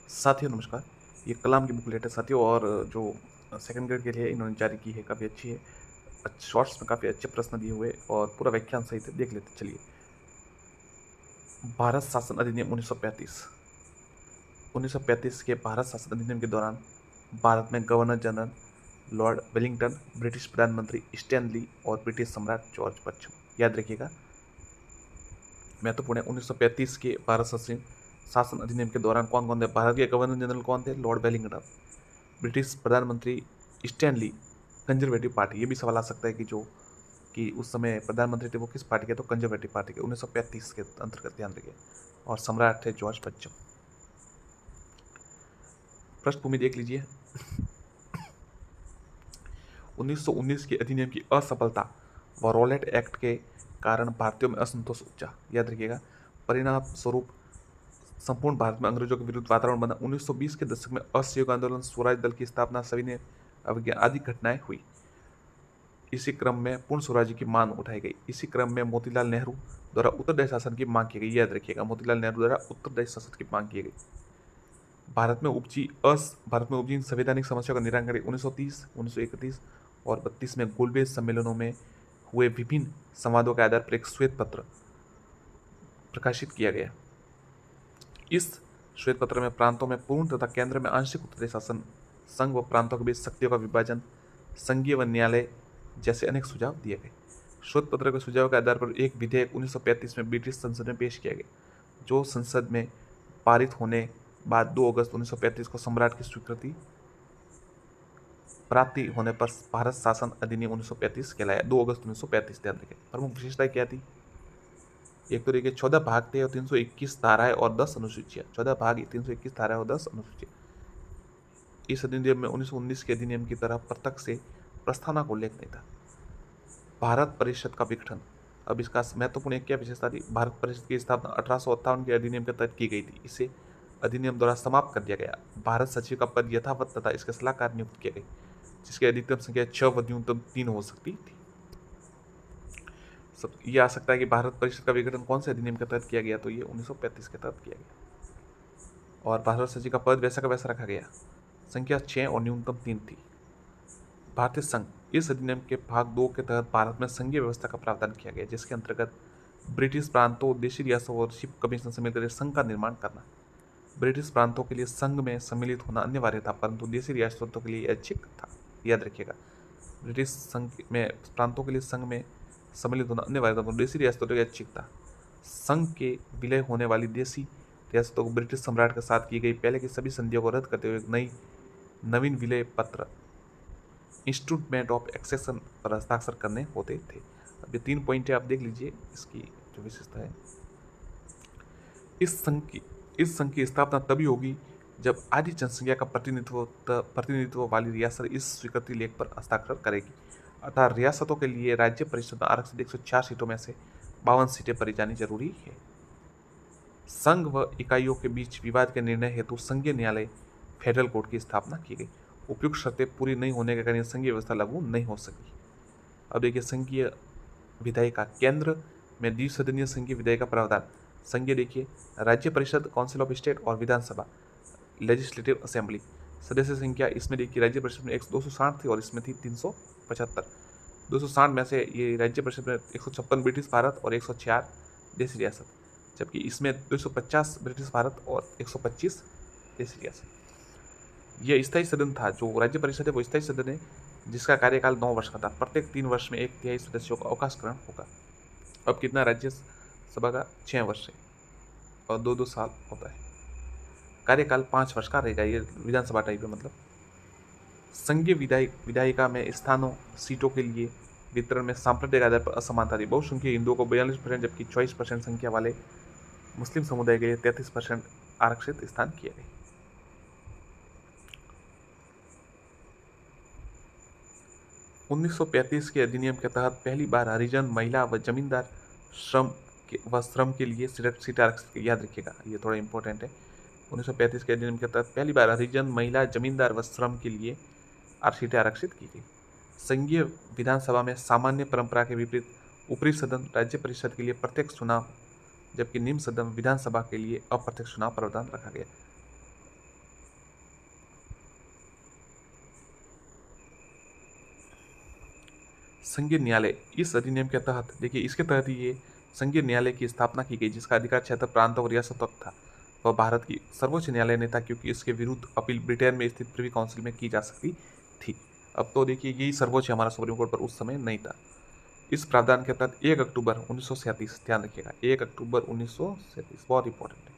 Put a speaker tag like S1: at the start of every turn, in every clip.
S1: साथियों नमस्कार। ये कलाम की बुकलेट है साथियों, और जो सेकंड ग्रेड के लिए इन्होंने जारी की है काफ़ी अच्छी है। शॉर्ट्स में काफ़ी अच्छे प्रश्न दिए हुए और पूरा व्याख्यान सहित है, देख लेते चलिए। भारत शासन अधिनियम 1935। 1935 के भारत शासन अधिनियम के दौरान भारत में governor general Lord Wellington, British प्रधानमंत्री स्टैनली और ब्रिटिश सम्राट जॉर्ज पश्चिम, याद रखिएगा महत्वपूर्ण है। 1935 के भारत शासन अधिनियम के दौरान कौन कौन थे? भारत के गवर्नर जनरल कौन थे? Lord Wellington. ब्रिटिश प्रधानमंत्री स्टैनली, कंजर्वेटिव पार्टी। ये भी सवाल आ सकता है कि जो कि उस समय प्रधानमंत्री थे वो किस पार्टी के? तो कंजर्वेटिव पार्टी के। 1935 के अंतर्गत, ध्यान रखिए। और सम्राट थे जॉर्ज पश्चिम। पृष्ठभूमि देख लीजिए। 1919 के अधिनियम की असफलता व रॉलेट एक्ट के कारण भारतीयों में असंतोष उपजा, याद रखिएगा। परिणाम स्वरूप संपूर्ण भारत में अंग्रेजों के विरुद्ध वातावरण बना। 1920 के दशक में असहयोग आंदोलन, स्वराज दल की स्थापना, सविनय अवज्ञा आदि घटनाएं हुई। इसी क्रम में पूर्ण स्वराज्य की मांग उठाई गई। इसी क्रम में मोतीलाल नेहरू द्वारा उत्तरदायी शासन की मांग की गई, याद रखिएगा। मोतीलाल नेहरू द्वारा उत्तरदायी शासन की मांग की गई। भारत में उपजी संवैधानिक समस्याओं का निराकरण करें। 1930, 1931 और 32 में गोलमेज सम्मेलनों में हुए विभिन्न संवादों के आधार पर एक श्वेत पत्र प्रकाशित किया गया। इस श्वेत पत्र में प्रांतों में पूर्ण तथा केंद्र में आंशिक उत्तरदायी शासन, संघ व प्रांतों के बीच शक्तियों का विभाजन, संघीय व न्यायालय जैसे अनेक सुझाव दिए गए। श्वेत पत्र के सुझाव के आधार पर एक विधेयक 1935 में ब्रिटिश संसद में पेश किया गया, जो संसद में पारित होने बाद 2 अगस्त 1935 को सम्राट की स्वीकृति प्राप्ति होने पर भारत शासन अधिनियम 1935 कहलाया। 2 अगस्त 1935, ध्यान रखें। प्रमुख विशेषताएं क्या थी? एक तो देखिए 14 भाग थे और 321 धाराएं और 10 अनुसूचियां। 14 भाग, 321 धाराएं और 10 अनुसूचियां। इस अधिनियम में 1919 के अधिनियम की तरह प्रत्यक्ष से प्रस्तावना को उल्लेख नहीं था। भारत परिषद का विघटन। अब इसका महत्वपूर्ण क्या विशेषता थी? भारत परिषद की स्थापना 1858 के अधिनियम के तहत की गई थी। इसे अधिनियम द्वारा समाप्त कर दिया गया। भारत सचिव का पद यथावत तथा इसके सलाहकार नियुक्त किए गए, जिसकी अधिकतम संख्या 6 व न्यूनतम 3 हो सकती थी। सब ये आ सकता है कि भारत परिषद का विघटन कौन से अधिनियम के तहत किया गया? तो ये 1935 के तहत किया गया। और भारत सचिव का पद वैसा का वैसा रखा गया। संख्या 6 और न्यूनतम 3 थी। भारतीय संघ। इस अधिनियम के भाग 2 के तहत भारत में संघीय व्यवस्था का प्रावधान किया गया, जिसके अंतर्गत ब्रिटिश प्रांतों, देशी रियासतों और शिप कमीशन से मिलकर संघ का निर्माण करना। ब्रिटिश प्रांतों के लिए संघ में सम्मिलित होना अनिवार्य था, परंतु देशी रियासतों के लिए ऐच्छिक था, याद रखिएगा। ब्रिटिश संघ में प्रांतों के लिए संघ में सम्मिलित होना अनिवार्य था, परंतु देशी रियासतों के लिए ऐच्छिक था। संघ के विलय होने वाली देशी रियासतों को ब्रिटिश सम्राट के साथ की गई पहले की सभी संधियों को रद्द करते हुए नवीन विलय पत्र, इंस्ट्रूमेंट ऑफ एक्सेशन, पर हस्ताक्षर करने होते थे। अब ये 3 पॉइंट है, आप देख लीजिए इसकी जो विशेषता है। इस संघ की स्थापना तभी होगी जब आधी जनसंख्या का प्रतिनिधित्व वाली रियासत इस स्वीकृति लेख पर हस्ताक्षर करेगी। अतः रियासतों के लिए राज्य परिषद में आरक्षित 104 सीटों में से 52 सीटें भरी जानी जरूरी है। संघ व इकाइयों के बीच विवाद के निर्णय हेतु संघीय न्यायालय, फेडरल कोर्ट की स्थापना की गई। उपयुक्त शर्तें पूरी नहीं होने के कारण संघीय व्यवस्था लागू नहीं हो सकी। अब देखिए संघीय विधायिका। केंद्र में द्विसदनीय संघीय विधायिका प्रावधान। संघीय देखिए राज्य परिषद, काउंसिल ऑफ स्टेट और विधानसभा, लेजिस्लेटिव असेंबली। सदस्य संख्या इसमें देखिए राज्य परिषद में 260 थी और इसमें थी 375। 260 में से ये राज्य परिषद में 156 ब्रिटिश भारत और 104 देशी रियासत, जबकि इसमें 250 ब्रिटिश भारत और 125 देशी रियासत। यह स्थायी सदन था। जो राज्य परिषद है वो स्थायी सदन है, जिसका कार्यकाल 9 वर्ष का था। प्रत्येक 3 वर्ष में 1/3 सदस्यों का अवकाश ग्रहण होगा। अब कितना राज्य सभा का? 6 वर्ष है और 2-2 साल होता है। कार्यकाल 5 वर्ष का रहेगा, ये विधानसभा टाइप है। मतलब संघीय विधायिका में स्थानों, सीटों के लिए वितरण में सांप्रदायिक आधार पर असमानता थी। बहुसंख्यक हिंदुओं को 42%, जबकि 24% संख्या वाले मुस्लिम समुदाय के लिए 33% आरक्षित स्थान किए गए। उन्नीस के अधिनियम के तहत पहली बार हरिजन, महिला व जमींदार श्रम के लिए सीटें आरक्षित की। याद रखिएगा, ये थोड़ा इंपॉर्टेंट है। 1935 के अधिनियम के तहत पहली बार हरिजन, महिला, जमींदार व श्रम के लिए सीटें आरक्षित की गई। संघीय विधानसभा में सामान्य परंपरा के विपरीत ऊपरी सदन राज्य परिषद के लिए प्रत्यक्ष चुनाव, जबकि निम्न सदन विधानसभा के लिए अप्रत्यक्ष चुनाव प्रावधान रखा गया। संघीय न्यायालय, इस अधिनियम के तहत देखिए, इसके तहत ही ये संघीय न्यायालय की स्थापना की गई, जिसका अधिकार क्षेत्र प्रांत और रियासतों तक था। वह भारत की सर्वोच्च न्यायालय ने था, क्योंकि इसके विरुद्ध अपील ब्रिटेन में स्थित प्रिवी काउंसिल में की जा सकती थी। अब तो देखिए, यही सर्वोच्च हमारा सुप्रीम कोर्ट, पर उस समय नहीं था। इस प्रावधान के तहत 1 अक्टूबर 1937, ध्यान रखिएगा 1 अक्टूबर 1937, बहुत इंपॉर्टेंट है,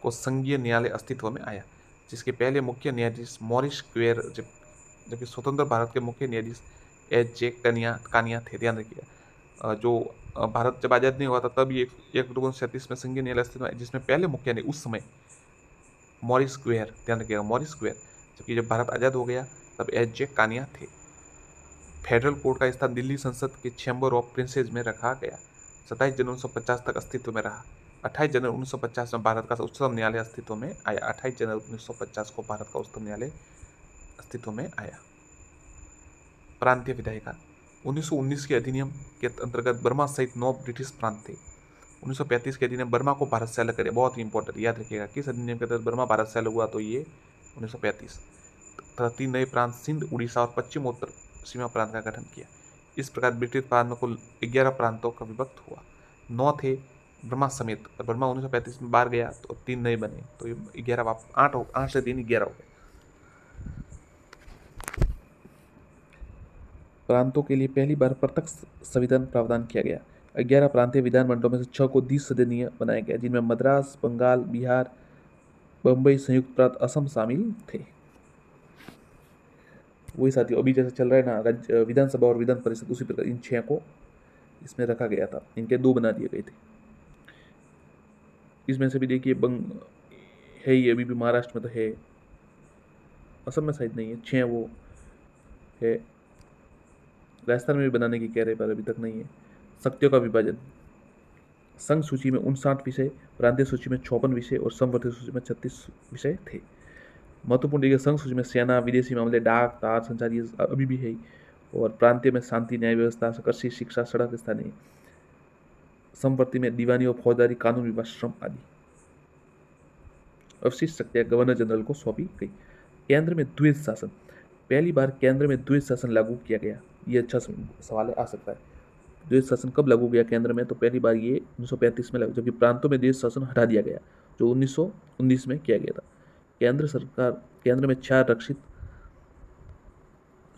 S1: को संघीय न्यायालय अस्तित्व में आया, जिसके पहले मुख्य न्यायाधीश मॉरिस क्वेर, जबकि स्वतंत्र भारत के मुख्य न्यायाधीश एच जे कानिया थे। ध्यान रखिएगा, जो भारत जब आज़ाद नहीं हुआ था तब ये 1 अक्टूबर 1937 में संघीय न्यायालय अस्तित्व में आया, जिसमें पहले मुख्य न्यायाधीश उस समय मॉरिस क्वेर, ध्यान रखिएगा मॉरिस क्वेर, जबकि जब भारत आज़ाद हो गया तब एच जे कानिया थे। फेडरल कोर्ट का स्थान दिल्ली संसद के चैम्बर ऑफ प्रिंसेस में रखा गया। 27 जनवरी 1950 तक अस्तित्व में रहा। 28 जनवरी 1950 में भारत का उच्चतम न्यायालय अस्तित्व में आया। 28 जनवरी 1950 को भारत का उच्चतम न्यायालय अस्तित्व में आया। प्रांतीय विधायिका, 1919 के अधिनियम के अंतर्गत बर्मा सहित 9 ब्रिटिश प्रांत थे। 1935 के अधिनियम बर्मा को भारत से अलग करे, बहुत ही इंपॉर्टेंट, याद रखिएगा किस अधिनियम के तहत बर्मा भारत से अलग हुआ, तो ये 1935। तथा 3 नए प्रांत सिंध, उड़ीसा और पश्चिम उत्तर सीमा प्रांत का गठन किया। इस प्रकार ब्रिटिश प्रांत में कुल 11 प्रांतों का विभक्त हुआ। 9 थे बर्मा समेत, और बर्मा 1935 में बाहर गया तो 3 नए बने, तो ये 11 8 से 3 11 हो गए। प्रांतों के लिए पहली बार प्रत्यक्ष संविधान प्रावधान किया गया। 11 प्रांतीय विधानमंडलों में से 6 को द्विसदनीय बनाया गया, जिनमें मद्रास, बंगाल, बिहार, बम्बई, संयुक्त प्रांत, असम शामिल थे। वही साथियों अभी जैसे चल रहा है ना राज्य विधानसभा और विधान परिषद, उसी प्रकार इन 6 को इसमें रखा गया था। इनके 2 बना दिए गए थे। इसमें से भी देखिए है ही, अभी भी महाराष्ट्र में तो है, असम में शायद नहीं है। 6 वो है, राजस्थान में भी बनाने की कह रहे, पर अभी तक नहीं है। शक्तियों का विभाजन, संघ सूची में 59 विषय, प्रांतीय सूची में 56 विषय और समवर्ती सूची में 36 विषय थे। महत्वपूर्ण देखिए, संघ सूची में सेना, विदेशी मामले, डाक, तार संचार, ये अभी भी है, और प्रांतीय में शांति, न्याय व्यवस्था, कृषि, शिक्षा, सड़क, स्थानीय। समवर्ती में दीवानी और फौजदारी, कानून विवाद, श्रम आदि। अवशिष्ट शक्तियां गवर्नर जनरल को सौंपी गई। केंद्र में द्वैध शासन, पहली बार केंद्र में द्वैध शासन लागू किया गया। ये अच्छा सवाल आ सकता है, द्वैध शासन कब लागू किया केंद्र में, तो पहली बार ये 1935 में लागू, जबकि प्रांतों में द्वैध शासन हटा दिया गया, जो 1919 में किया गया था। केंद्र में 4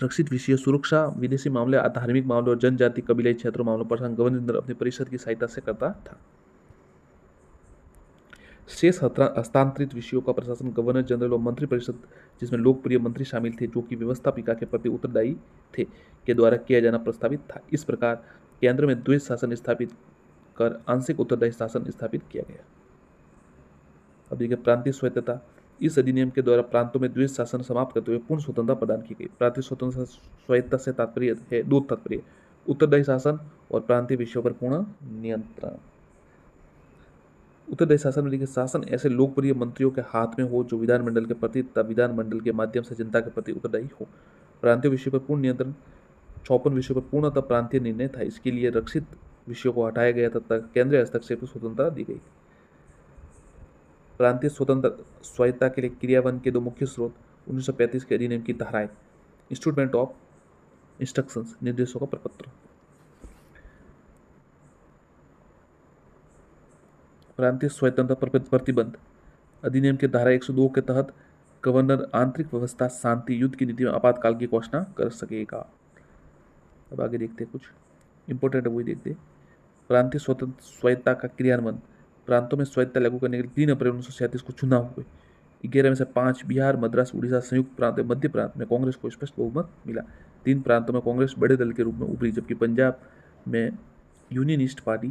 S1: रक्षित विषय, सुरक्षा, विदेशी मामले, धार्मिक मामले और जनजाति कबीलाई क्षेत्रों मामलों पर गवर्नर जनरल अपनी परिषद की सहायता से करता था। शेष हस्तांतरित विषयों का प्रशासन गवर्नर जनरल और मंत्रिपरिषद, जिसमें लोकप्रिय मंत्री शामिल थे जो कि व्यवस्थापिका के प्रति उत्तरदायी थे, के द्वारा किया जाना प्रस्तावित था। इस प्रकार केंद्र में द्वैध शासन स्थापित कर आंशिक उत्तरदायी शासन स्थापित किया गया। अब देखिए प्रांतीय स्वायत्तता, इस अधिनियम के द्वारा प्रांतों में द्वैध शासन समाप्त करते हुए पूर्ण स्वतंत्रता प्रदान की गई। प्रांतीय स्वतंत्रता स्वायत्तता से तात्पर्य है 2 तात्पर्य, उत्तरदायी शासन और प्रांतीय विषयों पर पूर्ण नियंत्रण। उत्तरदायी शासन में देखिए, शासन ऐसे लोकप्रिय मंत्रियों के हाथ में हो जो विधानमंडल के प्रति तथा विधानमंडल के माध्यम से जनता के प्रति उत्तरदायी हो। प्रांतीय विषयों पर पूर्ण नियंत्रण, 56 विषयों पर पूर्णतः प्रांतीय निर्णय था। इसके लिए रक्षित विषयों को हटाया गया तथा केंद्रीय हस्तक्षेप को स्वतंत्रता दी गई। प्रांतीय स्वतंत्र स्वायत्तता के लिए क्रियान्वयन के 2 मुख्य स्रोत 1935 के अधिनियम की धाराएं, इंस्ट्रूमेंट ऑफ इंस्ट्रक्शंस, निर्देशों का प्रपत्र। प्रांतीय स्वतंत्रता प्रतिबंध, अधिनियम के धारा 102 के तहत गवर्नर आंतरिक व्यवस्था, शांति, युद्ध की नीति में आपातकाल की घोषणा कर सकेगा। अब आगे देखते हैं, कुछ इंपॉर्टेंट है वही देखते हैं। प्रांतीय स्वतंत्र स्वायत्तता का क्रियान्वयन, प्रांतों में स्वायत्तता लागू करने के लिए 3 अप्रैल 1937 को चुनाव हुए। 11 में से 5 बिहार, मद्रास, उड़ीसा, संयुक्त प्रांत मध्य प्रांत में कांग्रेस को स्पष्ट बहुमत मिला। 3 प्रांतों में कांग्रेस बड़े दल के रूप में उभरी, जबकि पंजाब में यूनियनिस्ट पार्टी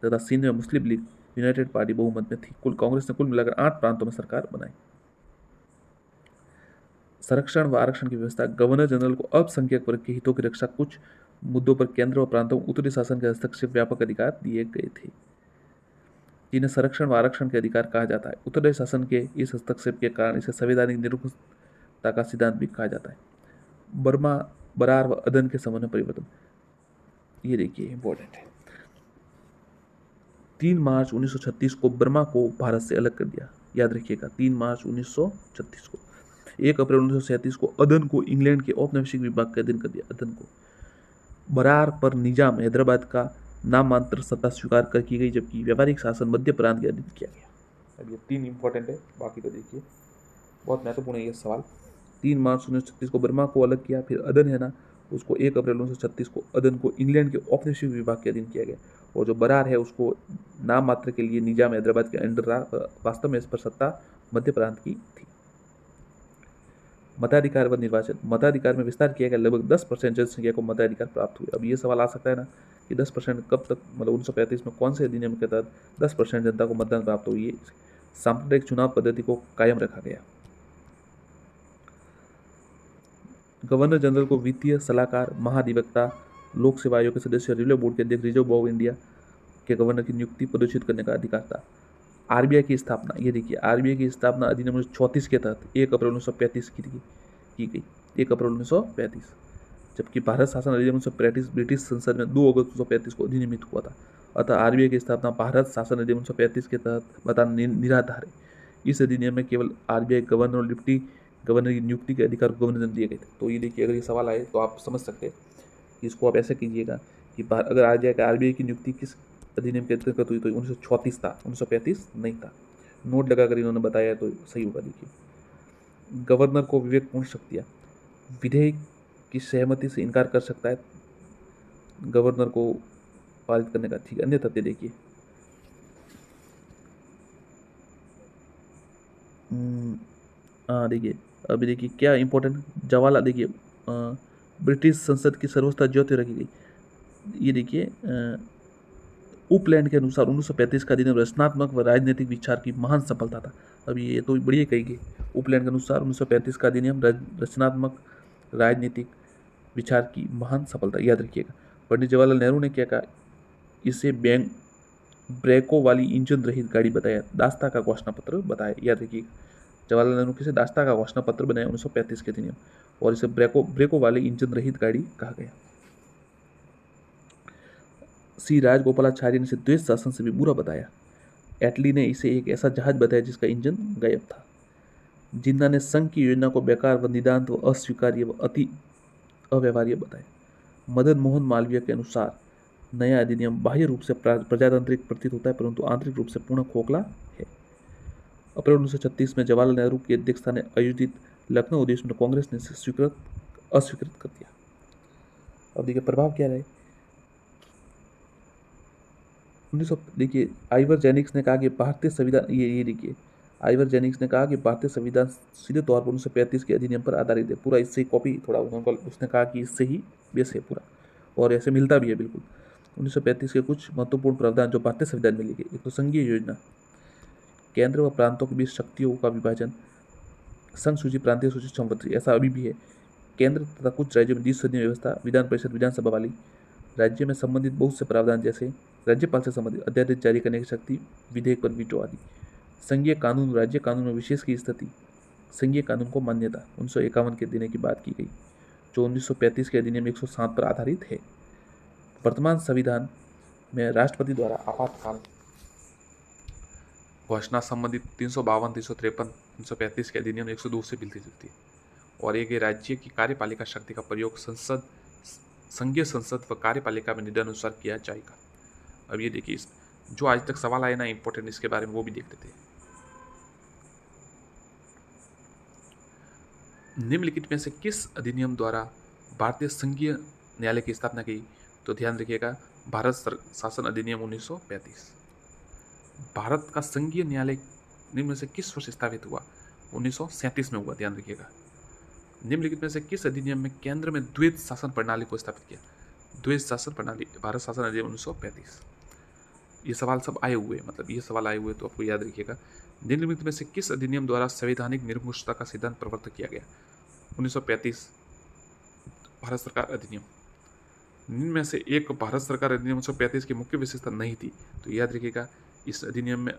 S1: तथा सिंध में मुस्लिम लीग यूनाइटेड पार्टी बहुमत में थी। कांग्रेस ने कुल मिलाकर 8 प्रांतों में सरकार बनाई। संरक्षण व आरक्षण की व्यवस्था, गवर्नर जनरल को अल्पसंख्यक वर्ग के हितों की रक्षा, कुछ मुद्दों पर केंद्र व प्रांतों में उत्तरी शासन के हस्तक्षेप व्यापक अधिकार दिए गए थे, जिन्हें संरक्षण व आरक्षण के अधिकार कहा जाता है। उत्तरदायी शासन के इस हस्तक्षेप के कारण इसे संवैधानिक निरंकुशता का सिद्धांत भी कहा जाता है। बर्मा, बरार व अदन के संबंध में परिवर्तन, ये देखिए इंपॉर्टेंट है। 3 मार्च 1936 को बर्मा को भारत से अलग कर दिया, याद रखिएगा 3 मार्च 1936 को। 1 अप्रैल 1937 को अदन को इंग्लैंड के औपनिवेशिक विभाग के अधीन कर दिया, अदन को। बरार पर निजाम हैदराबाद का नाममात्र सत्ता स्वीकार कर की गई, जबकि व्यापारिक शासन मध्य प्रांत के अधीन किया गया। अब ये 3 इंपॉर्टेंट है, बाकी तो देखिए बहुत महत्वपूर्ण है ये सवाल। 3 मार्च 1936 को बर्मा को अलग किया, फिर अदन है ना उसको 1 अप्रैल 1936 को अदन को इंग्लैंड के औपनिवेशिक विभाग के अधीन किया गया, और जो बरार है उसको नाम मात्र के लिए निजाम हैदराबाद के अंडर रहा, वास्तव में इस पर सत्ता मध्य प्रांत की थी। मताधिकार व निर्वाचन। मताधिकार में विस्तार किया गया, लगभग 10% जनसंख्या को मताधिकार प्राप्त हुए। अब ये सवाल आ सकता है ना कि 10% कब तक, मतलब 1935 में कौन से अधिनियम के तहत 10% जनता को मतदान प्राप्त हुई। सांप्रदायिक चुनाव पद्धति को कायम रखा गया। गवर्नर जनरल को वित्तीय सलाहकार, महाधिवक्ता, लोक सेवा आयोग के सदस्य, रेलवे बोर्ड के अध्यक्ष, रिजर्व बैंक ऑफ इंडिया के गवर्नर की नियुक्ति, पदोचित करने का अधिकार था। आरबीआई की स्थापना, ये देखिए आरबीआई की स्थापना अधिनियम 1934 के तहत 1 अप्रैल 1935 की गई, 1 अप्रैल 1935, जबकि भारत शासन अधिनियम 1935 ब्रिटिश संसद में 2 अगस्त 1935 को अधिनियमित हुआ था। अतः आरबीआई की स्थापना भारत शासन अधिनियम 1935 के तहत बताना निराधार है। इस अधिनियम में केवल आरबीआई गवर्नर और डिप्टी गवर्नर की नियुक्ति के अधिकार गवर्नर ने दिए गए थे। तो ये देखिए, अगर ये सवाल आए तो आप समझ सकते हैं कि इसको आप ऐसे कीजिएगा कि अगर आ जाएगा आरबीआई की नियुक्ति किस अधिनियम के अंतर्गत हुई, तो 1934 था, 1935 नहीं था। नोट लगाकर इन्होंने बताया तो सही होगा। देखिए, गवर्नर को विवेकपूर्ण शक्तियाँ, विधेयक की सहमति से इनकार कर सकता है गवर्नर को पारित करने का, ठीक है। अन्य तथ्य देखिए, देखिए अभी देखिए क्या इंपॉर्टेंट जवाहरलाल, देखिए ब्रिटिश संसद की सर्वोच्च ज्योति रखी गई। ये देखिए उपलैंड के अनुसार 1935 का अधिनियम रचनात्मक व राजनीतिक विचार की महान सफलता था। अब ये तो बढ़िया कही। उपलैंड के अनुसार 1935 का अधिनियम रचनात्मक राजनीतिक विचार की महान सफलता, याद रखिएगा। पंडित जवाहरलाल नेहरू ने क्या कहा, इसे ब्रेकों वाली इंजन रहित गाड़ी बताया, दास्ता का घोषणा पत्र बताया, याद रखिएगा। जवाहरलाल नेहरू किसे दास्ता का घोषणा पत्र बनाया 1935 के अधिनियम, और इसे ब्रेकों वाली इंजन रहित गाड़ी कहा गया। सी राजगोपालाचारी ने इसे द्वेष शासन से भी बुरा बताया। एटली ने इसे एक ऐसा जहाज बताया जिसका इंजन गायब था। जिन्ना ने संघ की योजना को बेकार व निदांत व अस्वीकार्य व अति अव्यवहार्य बताया। मदन मोहन मालवीय के अनुसार नया अधिनियम बाह्य रूप से प्रजातांत्रिक प्रतीत होता है, परंतु आंतरिक रूप से पूर्ण खोखला है। अप्रैल 1936 में जवाहरलाल नेहरू की अध्यक्षता में आयोजित लखनऊ अधिवेशन में कांग्रेस ने इसे अस्वीकृत कर दिया। अब देखिए प्रभाव क्या रहे। 1900 देखिए आइवर जेनिक्स ने कहा कि भारतीय संविधान, ये देखिए आइवर जेनिक्स ने कहा कि भारतीय संविधान सीधे तौर पर 1935 के अधिनियम पर आधारित है, पूरा इससे कॉपी, थोड़ा उसने कहा कि इससे ही बेस है पूरा, और ऐसे मिलता भी है बिल्कुल। 1935 के कुछ महत्वपूर्ण प्रावधान जो भारतीय संविधान में लिखे, एक तो संघीय योजना, केंद्र व प्रांतों के बीच शक्तियों का विभाजन, संघ सूची, प्रांतीय सूची, संवत्सरी, ऐसा अभी भी है। केंद्र तथा कुछ राज्यों में द्विसदनीय व्यवस्था, विधान परिषद, विधानसभा वाली, राज्य में संबंधित बहुत से प्रावधान जैसे राज्यपाल से संबंधित अध्यादेश जारी करने की शक्ति, विधेयक पर वीटो आदि। संघीय कानून, राज्य कानून में विशेष की स्थिति, संघीय कानून को मान्यता 1951 के देने की बात की गई, जो 1935 के अधिनियम 107 पर आधारित है। वर्तमान संविधान में राष्ट्रपति द्वारा आपातकाल घोषणा संबंधित 352, 353, 335 के अधिनियम 102 से मिलती जुलती है, और एक राज्य की कार्यपालिका शक्ति का प्रयोग संघीय संसद व कार्यपालिका में निम्नानुसार किया जाएगा। अब ये देखिए जो आज तक सवाल आए ना इंपॉर्टेंट, इसके बारे में वो भी देख लेते हैं। निम्नलिखित में से किस अधिनियम द्वारा भारतीय संघीय न्यायालय की स्थापना की, तो ध्यान रखिएगा भारत शासन अधिनियम 1935। भारत का संघीय न्यायालय निम्न में से किस वर्ष स्थापित हुआ, 1937 में हुआ, ध्यान रखिएगा। निम्नलिखित में से किस अधिनियम में केंद्र में द्वैध शासन प्रणाली को स्थापित किया, द्वैध शासन प्रणाली, भारत शासन अधिनियम 1935। ये सवाल सब आए हुए, मतलब ये सवाल आए हुए, तो आपको याद रखिएगा। निम्नलिखित में से किस अधिनियम द्वारा संवैधानिक निर्मुष्टता का सिद्धांत प्रवर्तित किया गया, 1935 भारत सरकार अधिनियम। निम्न में से एक भारत सरकार अधिनियम 1935 की मुख्य विशेषता नहीं थी, तो याद रखिएगा इस अधिनियम में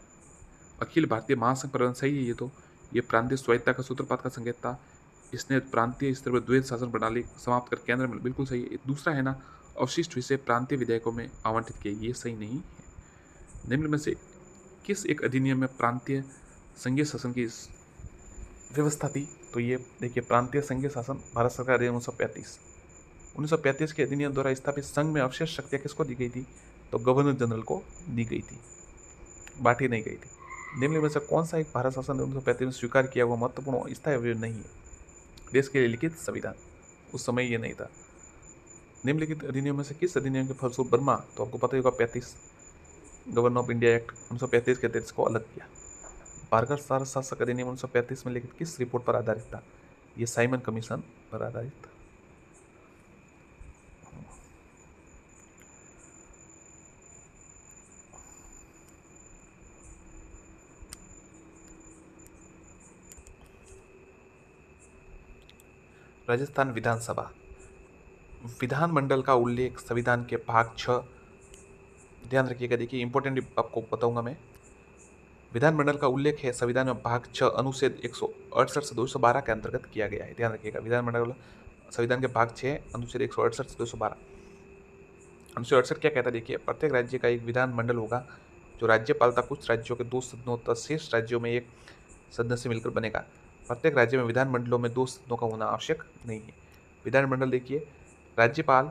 S1: अखिल भारतीय महासंघ प्रबंध सही है। ये प्रांतीय स्वायत्तता का सूत्रपात का संकेत था। इसने प्रांतीय स्तर पर द्वैध शासन प्रणाली समाप्त कर केंद्र में, बिल्कुल सही है। दूसरा है ना, अवशिष्ट विषय प्रांतीय विधेयकों में आवंटित किए, ये सही नहीं है। निम्न में से किस एक अधिनियम में प्रांतीय संघीय शासन की व्यवस्था थी, तो ये देखिए प्रांतीय संघीय शासन, भारत सरकार अधिनियम 1935। 1935 के अधिनियम द्वारा स्थापित संघ में अवशेष शक्तियाँ किसको दी गई थी? तो गवर्नर जनरल को दी गई थी, बांटी नहीं गई थी। निम्नलिखित में से कौन सा एक भारत शासन ने 1935 में स्वीकार किया हुआ महत्वपूर्ण स्थायी अवयव नहीं है? देश के लिए लिखित संविधान। उस समय ये नहीं था। निम्नलिखित अधिनियम में से किस अधिनियम के फलस्वरूप बर्मा, तो आपको पता ही होगा 35 गवर्नर ऑफ इंडिया एक्ट 1935 के तहत इसको अलग किया। बारगर सार शासक अधिनियम 1935 में लिखित किस रिपोर्ट पर आधारित था? ये साइमन कमीशन पर आधारित था। राजस्थान विधानसभा। विधानमंडल का उल्लेख संविधान के भाग 6, ध्यान रखिएगा, देखिए इंपॉर्टेंट आपको बताऊंगा मैं। विधानमंडल का उल्लेख है संविधान में भाग 6 अनुच्छेद 168 से 212 के अंतर्गत किया गया है। ध्यान रखिएगा, विधानमंडल संविधान के भाग 6 अनुच्छेद 168 से 212। अनुच्छेद 68 क्या कहता है? देखिए, प्रत्येक राज्य का एक विधानमंडल होगा जो राज्यपाल तथा कुछ राज्यों के 2 सदनों तथा शेष राज्यों में एक सदन से मिलकर बनेगा। प्रत्येक राज्य में विधानमंडलों में 2 सदनों का होना आवश्यक नहीं है। विधानमंडल देखिए, राज्यपाल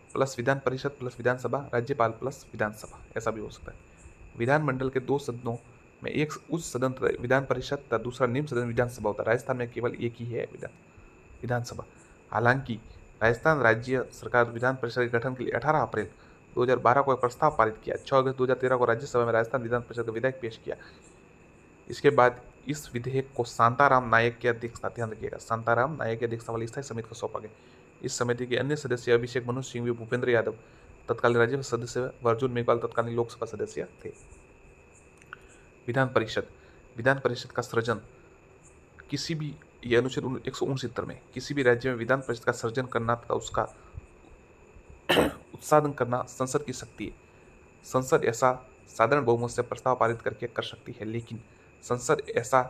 S1: प्लस विधान परिषद प्लस विधानसभा, राज्यपाल प्लस विधानसभा, ऐसा भी हो सकता है। विधानमंडल के 2 सदनों में एक उच्च सदन विधान परिषद तथा दूसरा निम्न सदन विधानसभा होता है। राजस्थान में केवल एक ही है विधानसभा। हालांकि राजस्थान राज्य सरकार विधान परिषद के गठन के लिए 18 अप्रैल 2012 को एक प्रस्ताव पारित किया। 6 अगस्त 2013 को राज्यसभा में राजस्थान विधान परिषद का विधेयक पेश किया। इसके बाद इस विधेयक को शांताराम नायक की अध्यक्षता, ध्यान रखिएगा, शांताराम नायक की अध्यक्षता वाली स्थायी समिति को सौंपा गया। इस समिति के अन्य सदस्य अभिषेक मनु सिंघवी, भूपेंद्र यादव तत्कालीन राज्यसभा सदस्य व अर्जुन मेघवाल तत्कालीन लोकसभा सदस्य थे। विधान परिषद। विधान परिषद का सृजन किसी भी, ये अनुच्छेद 169 में, किसी भी राज्य में विधान परिषद का सृजन करना तथा उसका उत्साधन करना संसद की शक्ति है। संसद ऐसा साधारण बहुमत से प्रस्ताव पारित करके कर सकती है, लेकिन संसद ऐसा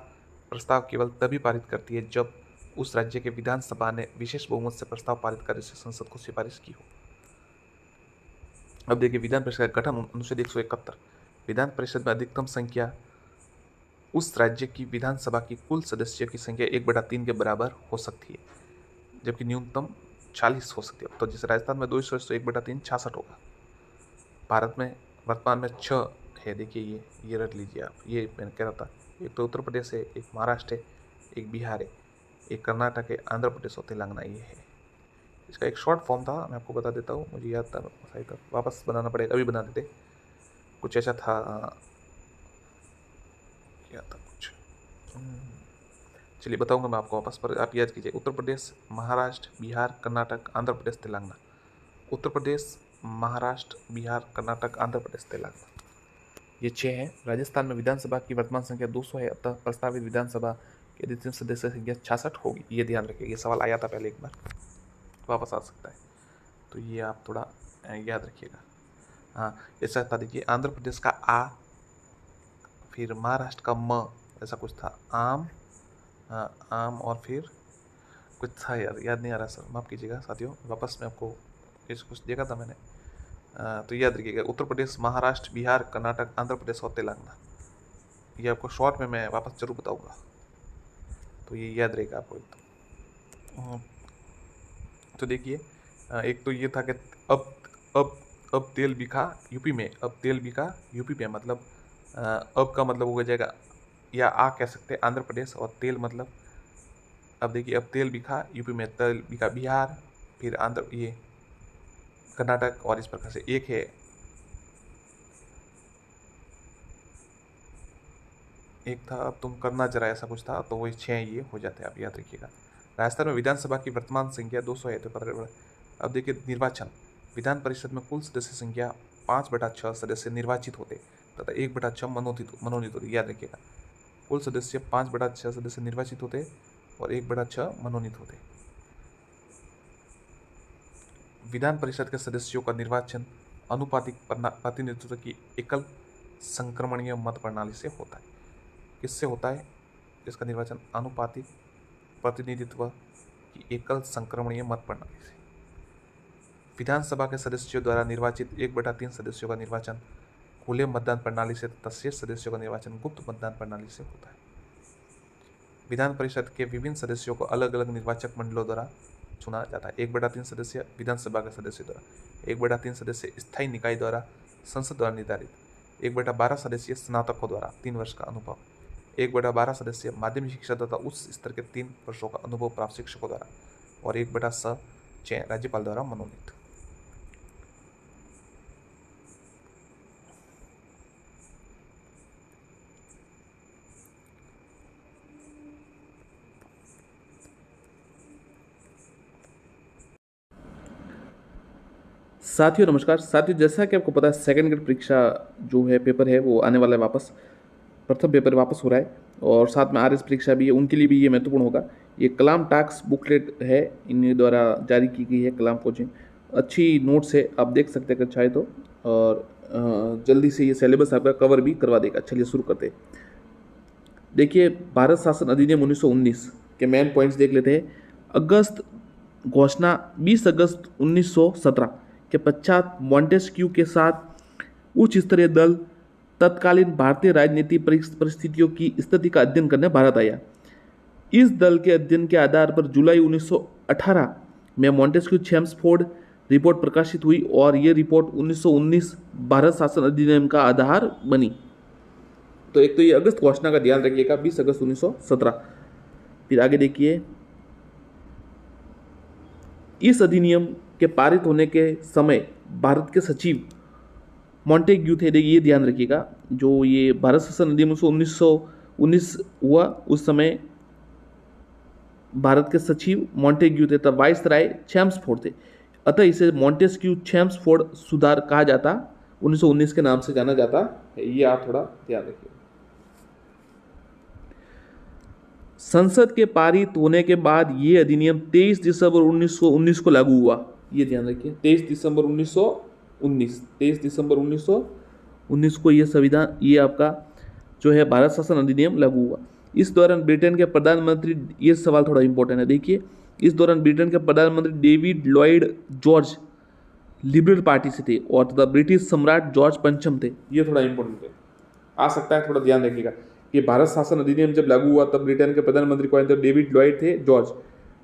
S1: प्रस्ताव केवल तभी पारित करती है जब उस राज्य के विधानसभा ने विशेष बहुमत से प्रस्ताव पारित कर इसे संसद को सिफारिश की हो। अब देखिए, विधान परिषद का गठन अनुच्छेद 171। विधान परिषद में अधिकतम संख्या उस राज्य की विधानसभा की कुल सदस्यों की संख्या 1/3 के बराबर हो सकती है, जबकि न्यूनतम 40 हो सकती है। तो जैसे राजस्थान में 200 तो 1/3 66 होगा। भारत में वर्तमान में 6 है, देखिए ये रख लीजिए आप, ये मैंने कह रहा था। एक तो उत्तर प्रदेश है, एक महाराष्ट्र है, एक बिहार है, एक कर्नाटक है, आंध्र प्रदेश और तेलंगाना, ये है। इसका एक शॉर्ट फॉर्म था, मैं आपको बता देता हूँ, मुझे याद था, शायद वापस बनाना पड़ेगा, अभी बना देते। कुछ ऐसा था, क्या था कुछ, चलिए बताऊंगा मैं आपको वापस, पर आप याद कीजिए। उत्तर प्रदेश, महाराष्ट्र, बिहार, कर्नाटक, आंध्र प्रदेश, तेलंगाना। उत्तर प्रदेश, महाराष्ट्र, बिहार, कर्नाटक, आंध्र प्रदेश, तेलंगाना, ये 6 हैं। राजस्थान में विधानसभा की वर्तमान संख्या 200 है, अतः प्रस्तावित विधानसभा के अधिकतम सदस्य संख्या 66 होगी। ये ध्यान रखिए, ये सवाल आया था पहले एक बार, वापस आ सकता है, तो ये आप थोड़ा याद रखिएगा। हाँ, ऐसा था, देखिए, आंध्र प्रदेश का आ, फिर महाराष्ट्र का म, ऐसा कुछ था, आम, आम, और फिर कुछ था यार, याद नहीं आ रहा सर, माफ़ कीजिएगा साथियों, वापस मैं आपको ऐसा कुछ देखा था मैंने, तो याद रखिएगा, उत्तर प्रदेश, महाराष्ट्र, बिहार, कर्नाटक, आंध्र प्रदेश और तेलंगाना। ये आपको शॉर्ट में मैं वापस जरूर बताऊंगा, तो ये याद रहेगा आपको एकदम। तो देखिए, एक तो ये था कि अब तेल बिका यूपी में, अब तेल बिका यूपी में, मतलब अब का मतलब हो जाएगा, या आ कह सकते हैं आंध्र प्रदेश, और तेल मतलब, अब देखिए, अब तेल बिका यूपी में, तेल बिका बिहार, फिर आंध्र, ये कर्नाटक, और इस प्रकार से एक है, एक था अब तुम करना जरा, ऐसा कुछ था, तो वही 6 ये हो जाते हैं, आप याद रखिएगा। राजस्थान में विधानसभा की वर्तमान संख्या 200 है, तो पता। अब देखिए, निर्वाचन। विधान परिषद में कुल सदस्य संख्या 5/6 सदस्य निर्वाचित होते तथा 1/6 मनोनीत होते, याद रखिएगा। कुल सदस्य 5/6 सदस्य निर्वाचित होते और 1/6 मनोनीत होते। विधान परिषद के सदस्यों का निर्वाचन अनुपातिक प्रतिनिधित्व की एकल संक्रमणीय मत प्रणाली से होता है। किससे होता है इसका निर्वाचन? अनुपातिक प्रतिनिधित्व की एकल संक्रमणीय मत प्रणाली से। विधानसभा के सदस्यों द्वारा निर्वाचित 1/3 सदस्यों का निर्वाचन खुले मतदान प्रणाली से तथा शेष सदस्यों का निर्वाचन गुप्त मतदान प्रणाली से होता है। विधान परिषद के विभिन्न सदस्यों को अलग अलग निर्वाचक मंडलों द्वारा चुना जाता है। 1/3 सदस्य विधानसभा के सदस्य द्वारा, 1/3 सदस्य स्थायी निकाय द्वारा, संसद द्वारा निर्धारित, 1/12 सदस्य स्नातकों द्वारा 3 वर्ष का अनुभव, 1/12 सदस्य माध्यमिक शिक्षा तथा उच्च स्तर के 3 वर्षों का अनुभव प्राप्त शिक्षकों द्वारा और 1/6 राज्यपाल द्वारा मनोनीत।
S2: साथियों नमस्कार। साथियों, जैसा कि आपको पता है सेकंड ग्रेड परीक्षा जो है पेपर है वो आने वाला है वापस, प्रथम पेपर वापस हो रहा है और साथ में आरएस परीक्षा भी है, उनके लिए भी ये महत्वपूर्ण होगा। ये कलाम टास्क बुकलेट है, इन द्वारा जारी की गई है कलाम कोचिंग, अच्छी नोट्स है, आप देख सकते हैं अगर चाहे तो, और जल्दी से ये सिलेबस आपका कवर भी करवा देगा। चलिए शुरू करते हैं। देखिए, भारत शासन अधिनियम 1919 के मेन पॉइंट्स देख लेते हैं। अगस्त घोषणा 20 अगस्त 1917 के पश्चात मॉन्टेस्क्यू के साथ उच्च स्तरीय दल तत्कालीन भारतीय राजनीतिक परिस्थितियों की स्थिति का अध्ययन करने भारत आया। इस दल के अध्ययन के आधार पर जुलाई 1918 में मॉन्टेस्क्यू चेम्सफोर्ड रिपोर्ट प्रकाशित हुई और ये रिपोर्ट 1919 भारत शासन अधिनियम का आधार बनी। तो एक तो ये अगस्त घोषणा का ध्यान रखिएगा, 20 अगस्त 1917। फिर आगे देखिए, इस अधिनियम के पारित होने के समय भारत के सचिव मॉन्टेग्यू थे। ये ध्यान रखिएगा, जो ये भारत शासन अधिनियम 1919 हुआ उस समय भारत के सचिव मॉन्टेग्यू थे, तब वाइसराय चेम्सफोर्ड थे। अतः इसे मॉन्टेस्क्यू चेम्सफोर्ड सुधार कहा जाता, 1919 के नाम से जाना जाता है। ये आप थोड़ा ध्यान रखिए। संसद के पारित होने के बाद ये अधिनियम 23 दिसंबर 1919 को लागू हुआ। ये ध्यान रखिए, 23 दिसंबर 1919 को ये संविधान, ये आपका जो है भारत शासन अधिनियम लागू हुआ। इस दौरान ब्रिटेन के प्रधानमंत्री, ये सवाल थोड़ा इंपॉर्टेंट है, देखिए, इस दौरान ब्रिटेन के प्रधानमंत्री David Lloyd George liberal party से थे और तथा ब्रिटिश सम्राट जॉर्ज पंचम थे। ये थोड़ा इंपॉर्टेंट है, आ सकता है, थोड़ा ध्यान रखिएगा कि भारत शासन अधिनियम जब लागू हुआ तब ब्रिटेन के प्रधानमंत्री कौन थे? डेविड लॉयड थे जॉर्ज,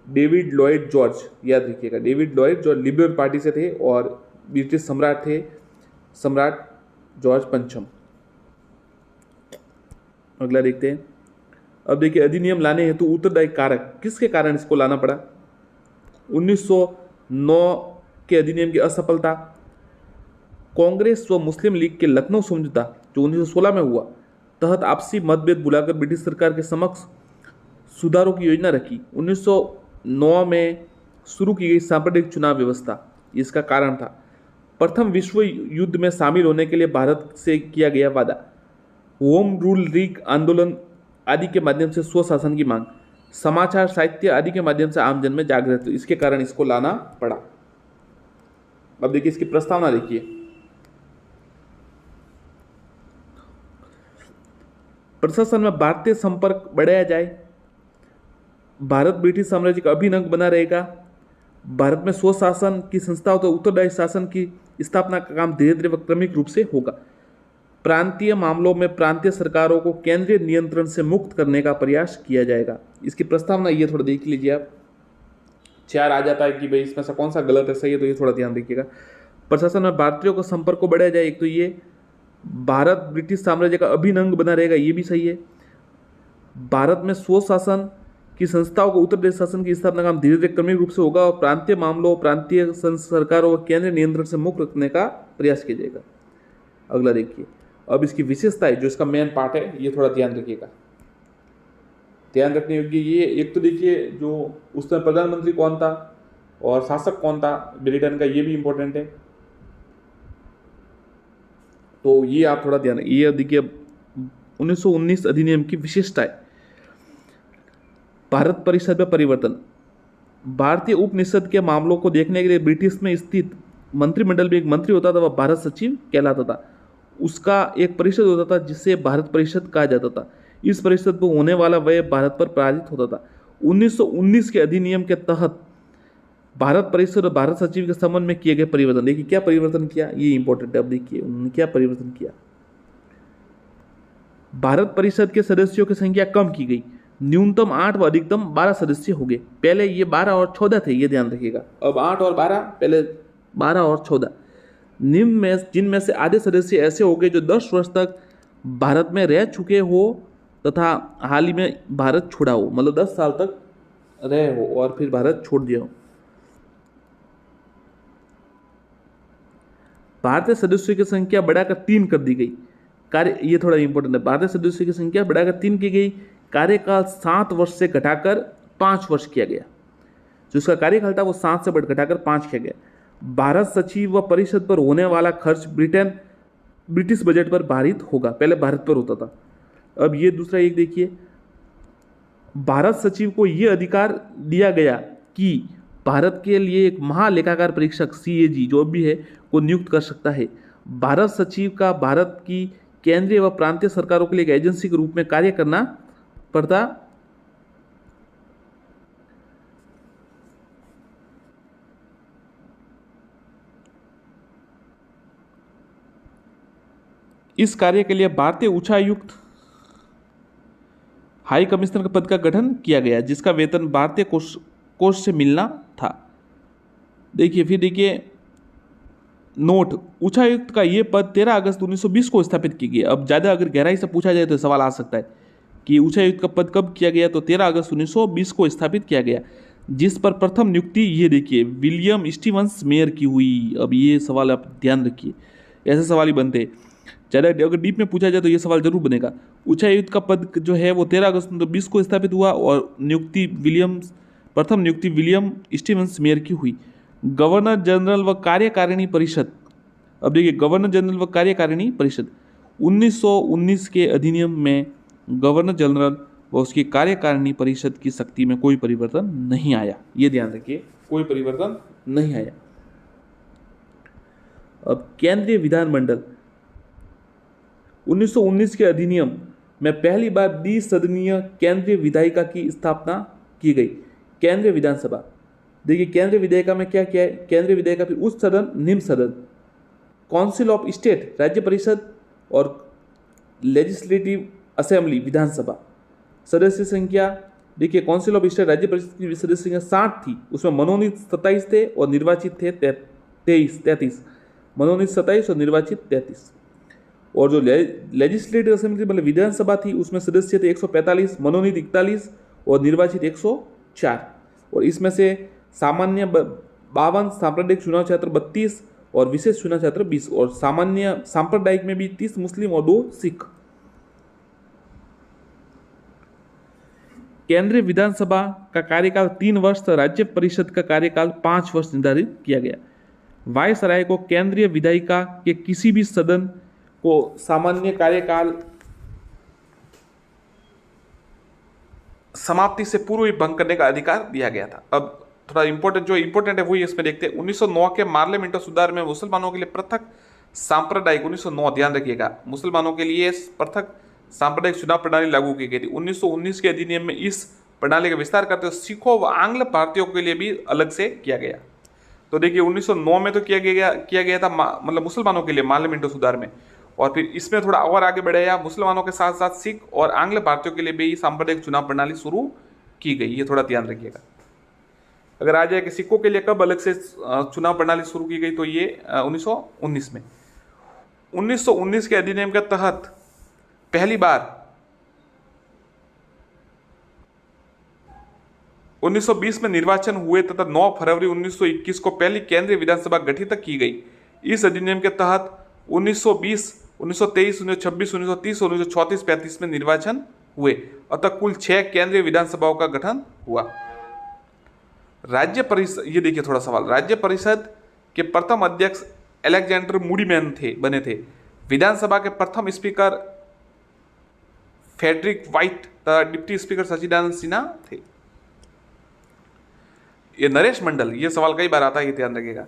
S2: डेविड लॉयड जॉर्ज, याद रखिएगा, डेविड लॉयड जो लिबरल पार्टी से थे और ब्रिटिश सम्राट थे सम्राट जॉर्ज पंचम। अगला देखते हैं। अब देखिए, अधिनियम लाने हेतु उत्तरदायी कारक, किसके कारण इसको लाना पड़ा? 1909 के अधिनियम की असफलता, कांग्रेस व मुस्लिम लीग के लखनऊ समझौता जो 1916 में हुआ तहत आपसी मतभेद बुलाकर ब्रिटिश सरकार के समक्ष सुधारों की योजना रखी। 1909 में शुरू की गई सांप्रदायिक चुनाव व्यवस्था इसका कारण था। प्रथम विश्व युद्ध में शामिल होने के लिए भारत से किया गया वादा, होम रूल लीग आंदोलन आदि के माध्यम से स्वशासन की मांग, समाचार साहित्य आदि के माध्यम से आमजन में जागृत, इसके कारण इसको लाना पड़ा। अब देखिए इसकी प्रस्तावना देखिए। प्रशासन में भारतीय संपर्क बढ़ाया जाए, भारत ब्रिटिश साम्राज्य का अभिन्न अंग बना रहेगा, भारत में स्वशासन की संस्थाओं तो उत्तरदायी शासन की स्थापना का काम धीरे धीरे व क्रमिक रूप से होगा, प्रांतीय मामलों में प्रांतीय सरकारों को केंद्रीय नियंत्रण से मुक्त करने का प्रयास किया जाएगा। इसकी प्रस्तावना ये थोड़ा देख लीजिए आप, 4 आ जाता है कि भाई इसमें से कौन सा गलत है सही है, तो ये थोड़ा ध्यान रखिएगा। प्रशासन में भारतीयों का संपर्क को बढ़ाया जाए, एक तो ये भारत ब्रिटिश साम्राज्य का अभिन्न अंग बना रहेगा, ये भी सही है। भारत में स्वशासन की संस्थाओं को उत्तरदायी शासन की स्थापना का काम धीरे धीरे क्रमिक रूप से होगा और प्रांतीय मामलों प्रांतीय सरकारों और केंद्रीय नियंत्रण से मुक्त रखने का प्रयास किया जाएगा। अगला देखिए, अब इसकी विशेषताएं जो इसका मेन पार्ट है, ये थोड़ा ध्यान रखिएगा। ध्यान रखने योग्य ये, एक तो देखिए जो उस समय प्रधानमंत्री कौन था और शासक कौन था ब्रिटेन का, ये भी इंपॉर्टेंट है, तो ये आप थोड़ा ध्यान, ये देखिए 1919 अधिनियम की विशेषताएं। भारत परिषद में परिवर्तन, भारतीय उपनिषद के मामलों को देखने के लिए ब्रिटिश में स्थित मंत्रिमंडल में एक मंत्री होता था, वह भारत सचिव कहलाता था। उसका एक परिषद होता था जिसे भारत परिषद कहा जाता था। इस परिषद को होने वाला व्यय भारत पर पारित होता था। 1919 के अधिनियम के तहत भारत परिषद और भारत सचिव के संबंध में किए गए परिवर्तन, देखिए क्या परिवर्तन किया, ये इंपॉर्टेंट है। अब देखिए उन्होंने क्या परिवर्तन किया। भारत परिषद के सदस्यों की संख्या कम की गई, न्यूनतम 8 व अधिकतम 12 सदस्य हो गए। पहले ये 12 और 14 थे, ये ध्यान रखिएगा। अब 8 और 12, पहले 12 और 14। निम्न में जिनमें से आधे सदस्य ऐसे हो गए जो 10 वर्ष तक भारत में रह चुके हो तथा हाल ही में भारत छोड़ा हो, मतलब 10 साल तक रहे हो और फिर भारत छोड़ दिया हो। भारतीय सदस्यों की संख्या बढ़ाकर 3 कर दी गई। कार्य, ये थोड़ा इंपॉर्टेंट है, भारतीय सदस्यों की संख्या बढ़ाकर 3 की गई। कार्यकाल 7 वर्ष से घटाकर 5 वर्ष किया गया। जो उसका कार्यकाल था वो 7 से घटाकर 5 किया गया। भारत सचिव व परिषद पर होने वाला खर्च ब्रिटिश बजट पर भारित होगा। पहले भारत पर होता था। अब ये दूसरा एक देखिए, भारत सचिव को यह अधिकार दिया गया कि भारत के लिए एक महालेखाकार परीक्षक CAG जो भी है को नियुक्त कर सकता है। भारत सचिव का भारत की केंद्रीय व प्रांतीय सरकारों के लिए एक एजेंसी के रूप में कार्य करना पड़ता। इस कार्य के लिए भारतीय उच्चायुक्त हाई कमिश्नर के पद का गठन किया गया, जिसका वेतन भारतीय कोष से मिलना था। देखिए फिर देखिए नोट, उच्चायुक्त का यह पद 13 अगस्त 1920 को स्थापित की गई। अब ज़्यादा अगर गहराई से पूछा जाए तो सवाल आ सकता है कि उच्चायुक्त का पद कब किया गया, तो 13 अगस्त 1920 को स्थापित किया गया, जिस पर प्रथम नियुक्ति ये देखिए विलियम स्टीवंस मेयर की हुई। अब ये सवाल आप ध्यान रखिए, ऐसे सवाल ही बनते हैं। ज़्यादा अगर डीप में पूछा जाए तो ये सवाल जरूर बनेगा। उच्चायुक्त का पद जो है वो 13 अगस्त 1920 को स्थापित हुआ और प्रथम नियुक्ति विलियम स्टीवंस मेयर की हुई। गवर्नर जनरल व कार्यकारिणी परिषद, अब देखिए गवर्नर जनरल व कार्यकारिणी परिषद 1919 के अधिनियम में गवर्नर जनरल व उसकी कार्यकारिणी परिषद की शक्ति में कोई परिवर्तन नहीं आया। ये ध्यान रखिए, कोई परिवर्तन नहीं आया। अब केंद्रीय विधानमंडल 1919 के अधिनियम में पहली बार द्विसदनीय केंद्रीय विधायिका की स्थापना की गई। केंद्रीय विधानसभा, देखिए केंद्रीय विधायिका में क्या क्या है, केंद्रीय विधायिका फिर उच्च सदन, निम्न सदन, काउंसिल ऑफ स्टेट राज्य परिषद और लेजिस्लेटिव असेंबली विधानसभा। सदस्य संख्या देखिए काउंसिल ऑफ स्टेट राज्य परिषद की सदस्य संख्या 60 थी, उसमें मनोनीत 27 थे और निर्वाचित थे 33। मनोनीत 27 और निर्वाचित 33। और जो लेजिस्लेटिव असेंबली मतलब विधानसभा थी उसमें सदस्य थे 145, मनोनीत 41 और निर्वाचित 104। और इसमें से सामान्य 52, सांप्रदायिक चुनाव क्षेत्र 32 और विशेष चुनाव क्षेत्र 20। और सामान्य सांप्रदायिक में भी 30 मुस्लिम और 2 सिख। केंद्रीय विधानसभा का कार्यकाल 3 वर्ष तथा राज्य परिषद का कार्यकाल 5 वर्ष निर्धारित किया गया। वायसराय को केंद्रीय विधायिका के किसी भी सदन को सामान्य कार्यकाल
S1: समाप्ति से पूर्व ही भंग करने का अधिकार दिया गया था। अब थोड़ा इंपॉर्टेंट है वही इसमें देखते हैं। 1909 के मार्लियामेंटो सुधार में मुसलमानों के लिए पृथक सांप्रदायिक 1909 ध्यान रखिएगा, मुसलमानों के लिए पृथक सांप्रदायिक चुनाव प्रणाली लागू की गई थी। 1919 के अधिनियम में इस प्रणाली का विस्तार करते हुए सिखों व आंग्ल भारतीयों के लिए भी अलग से किया गया। तो देखिए 1909 में तो किया गया था मतलब मुसलमानों के लिए मार्लियामेंटो सुधार में, और फिर इसमें थोड़ा और आगे बढ़ाया, मुसलमानों के साथ साथ सिख और आंग्ल भारतीयों के लिए भी सांप्रदायिक चुनाव प्रणाली शुरू की गई। ये थोड़ा ध्यान रखिएगा। अगर आ जाए कि सिखों के लिए कब अलग से चुनाव प्रणाली शुरू की गई, तो ये 1919 में। 1919 के अधिनियम के तहत पहली बार 1920 में निर्वाचन हुए तथा 9 फरवरी 1921 को पहली केंद्रीय विधानसभा गठित की गई। इस अधिनियम के तहत 1920, 1923, 1926, 1930 और 1934-35 में निर्वाचन हुए, अतः कुल 6 केंद्रीय विधानसभाओं का गठन हुआ। राज्य परिषद, ये देखिए थोड़ा सवाल, राज्य परिषद के प्रथम अध्यक्ष अलेक्जेंडर मूडीमैन बने थे। विधानसभा के प्रथम स्पीकर फ्रेडरिक व्हाइट तथा डिप्टी स्पीकर सच्चिदानंद सिन्हा थे। ये नरेश मंडल, ये सवाल कई बार आता है, ये ध्यान रखिएगा।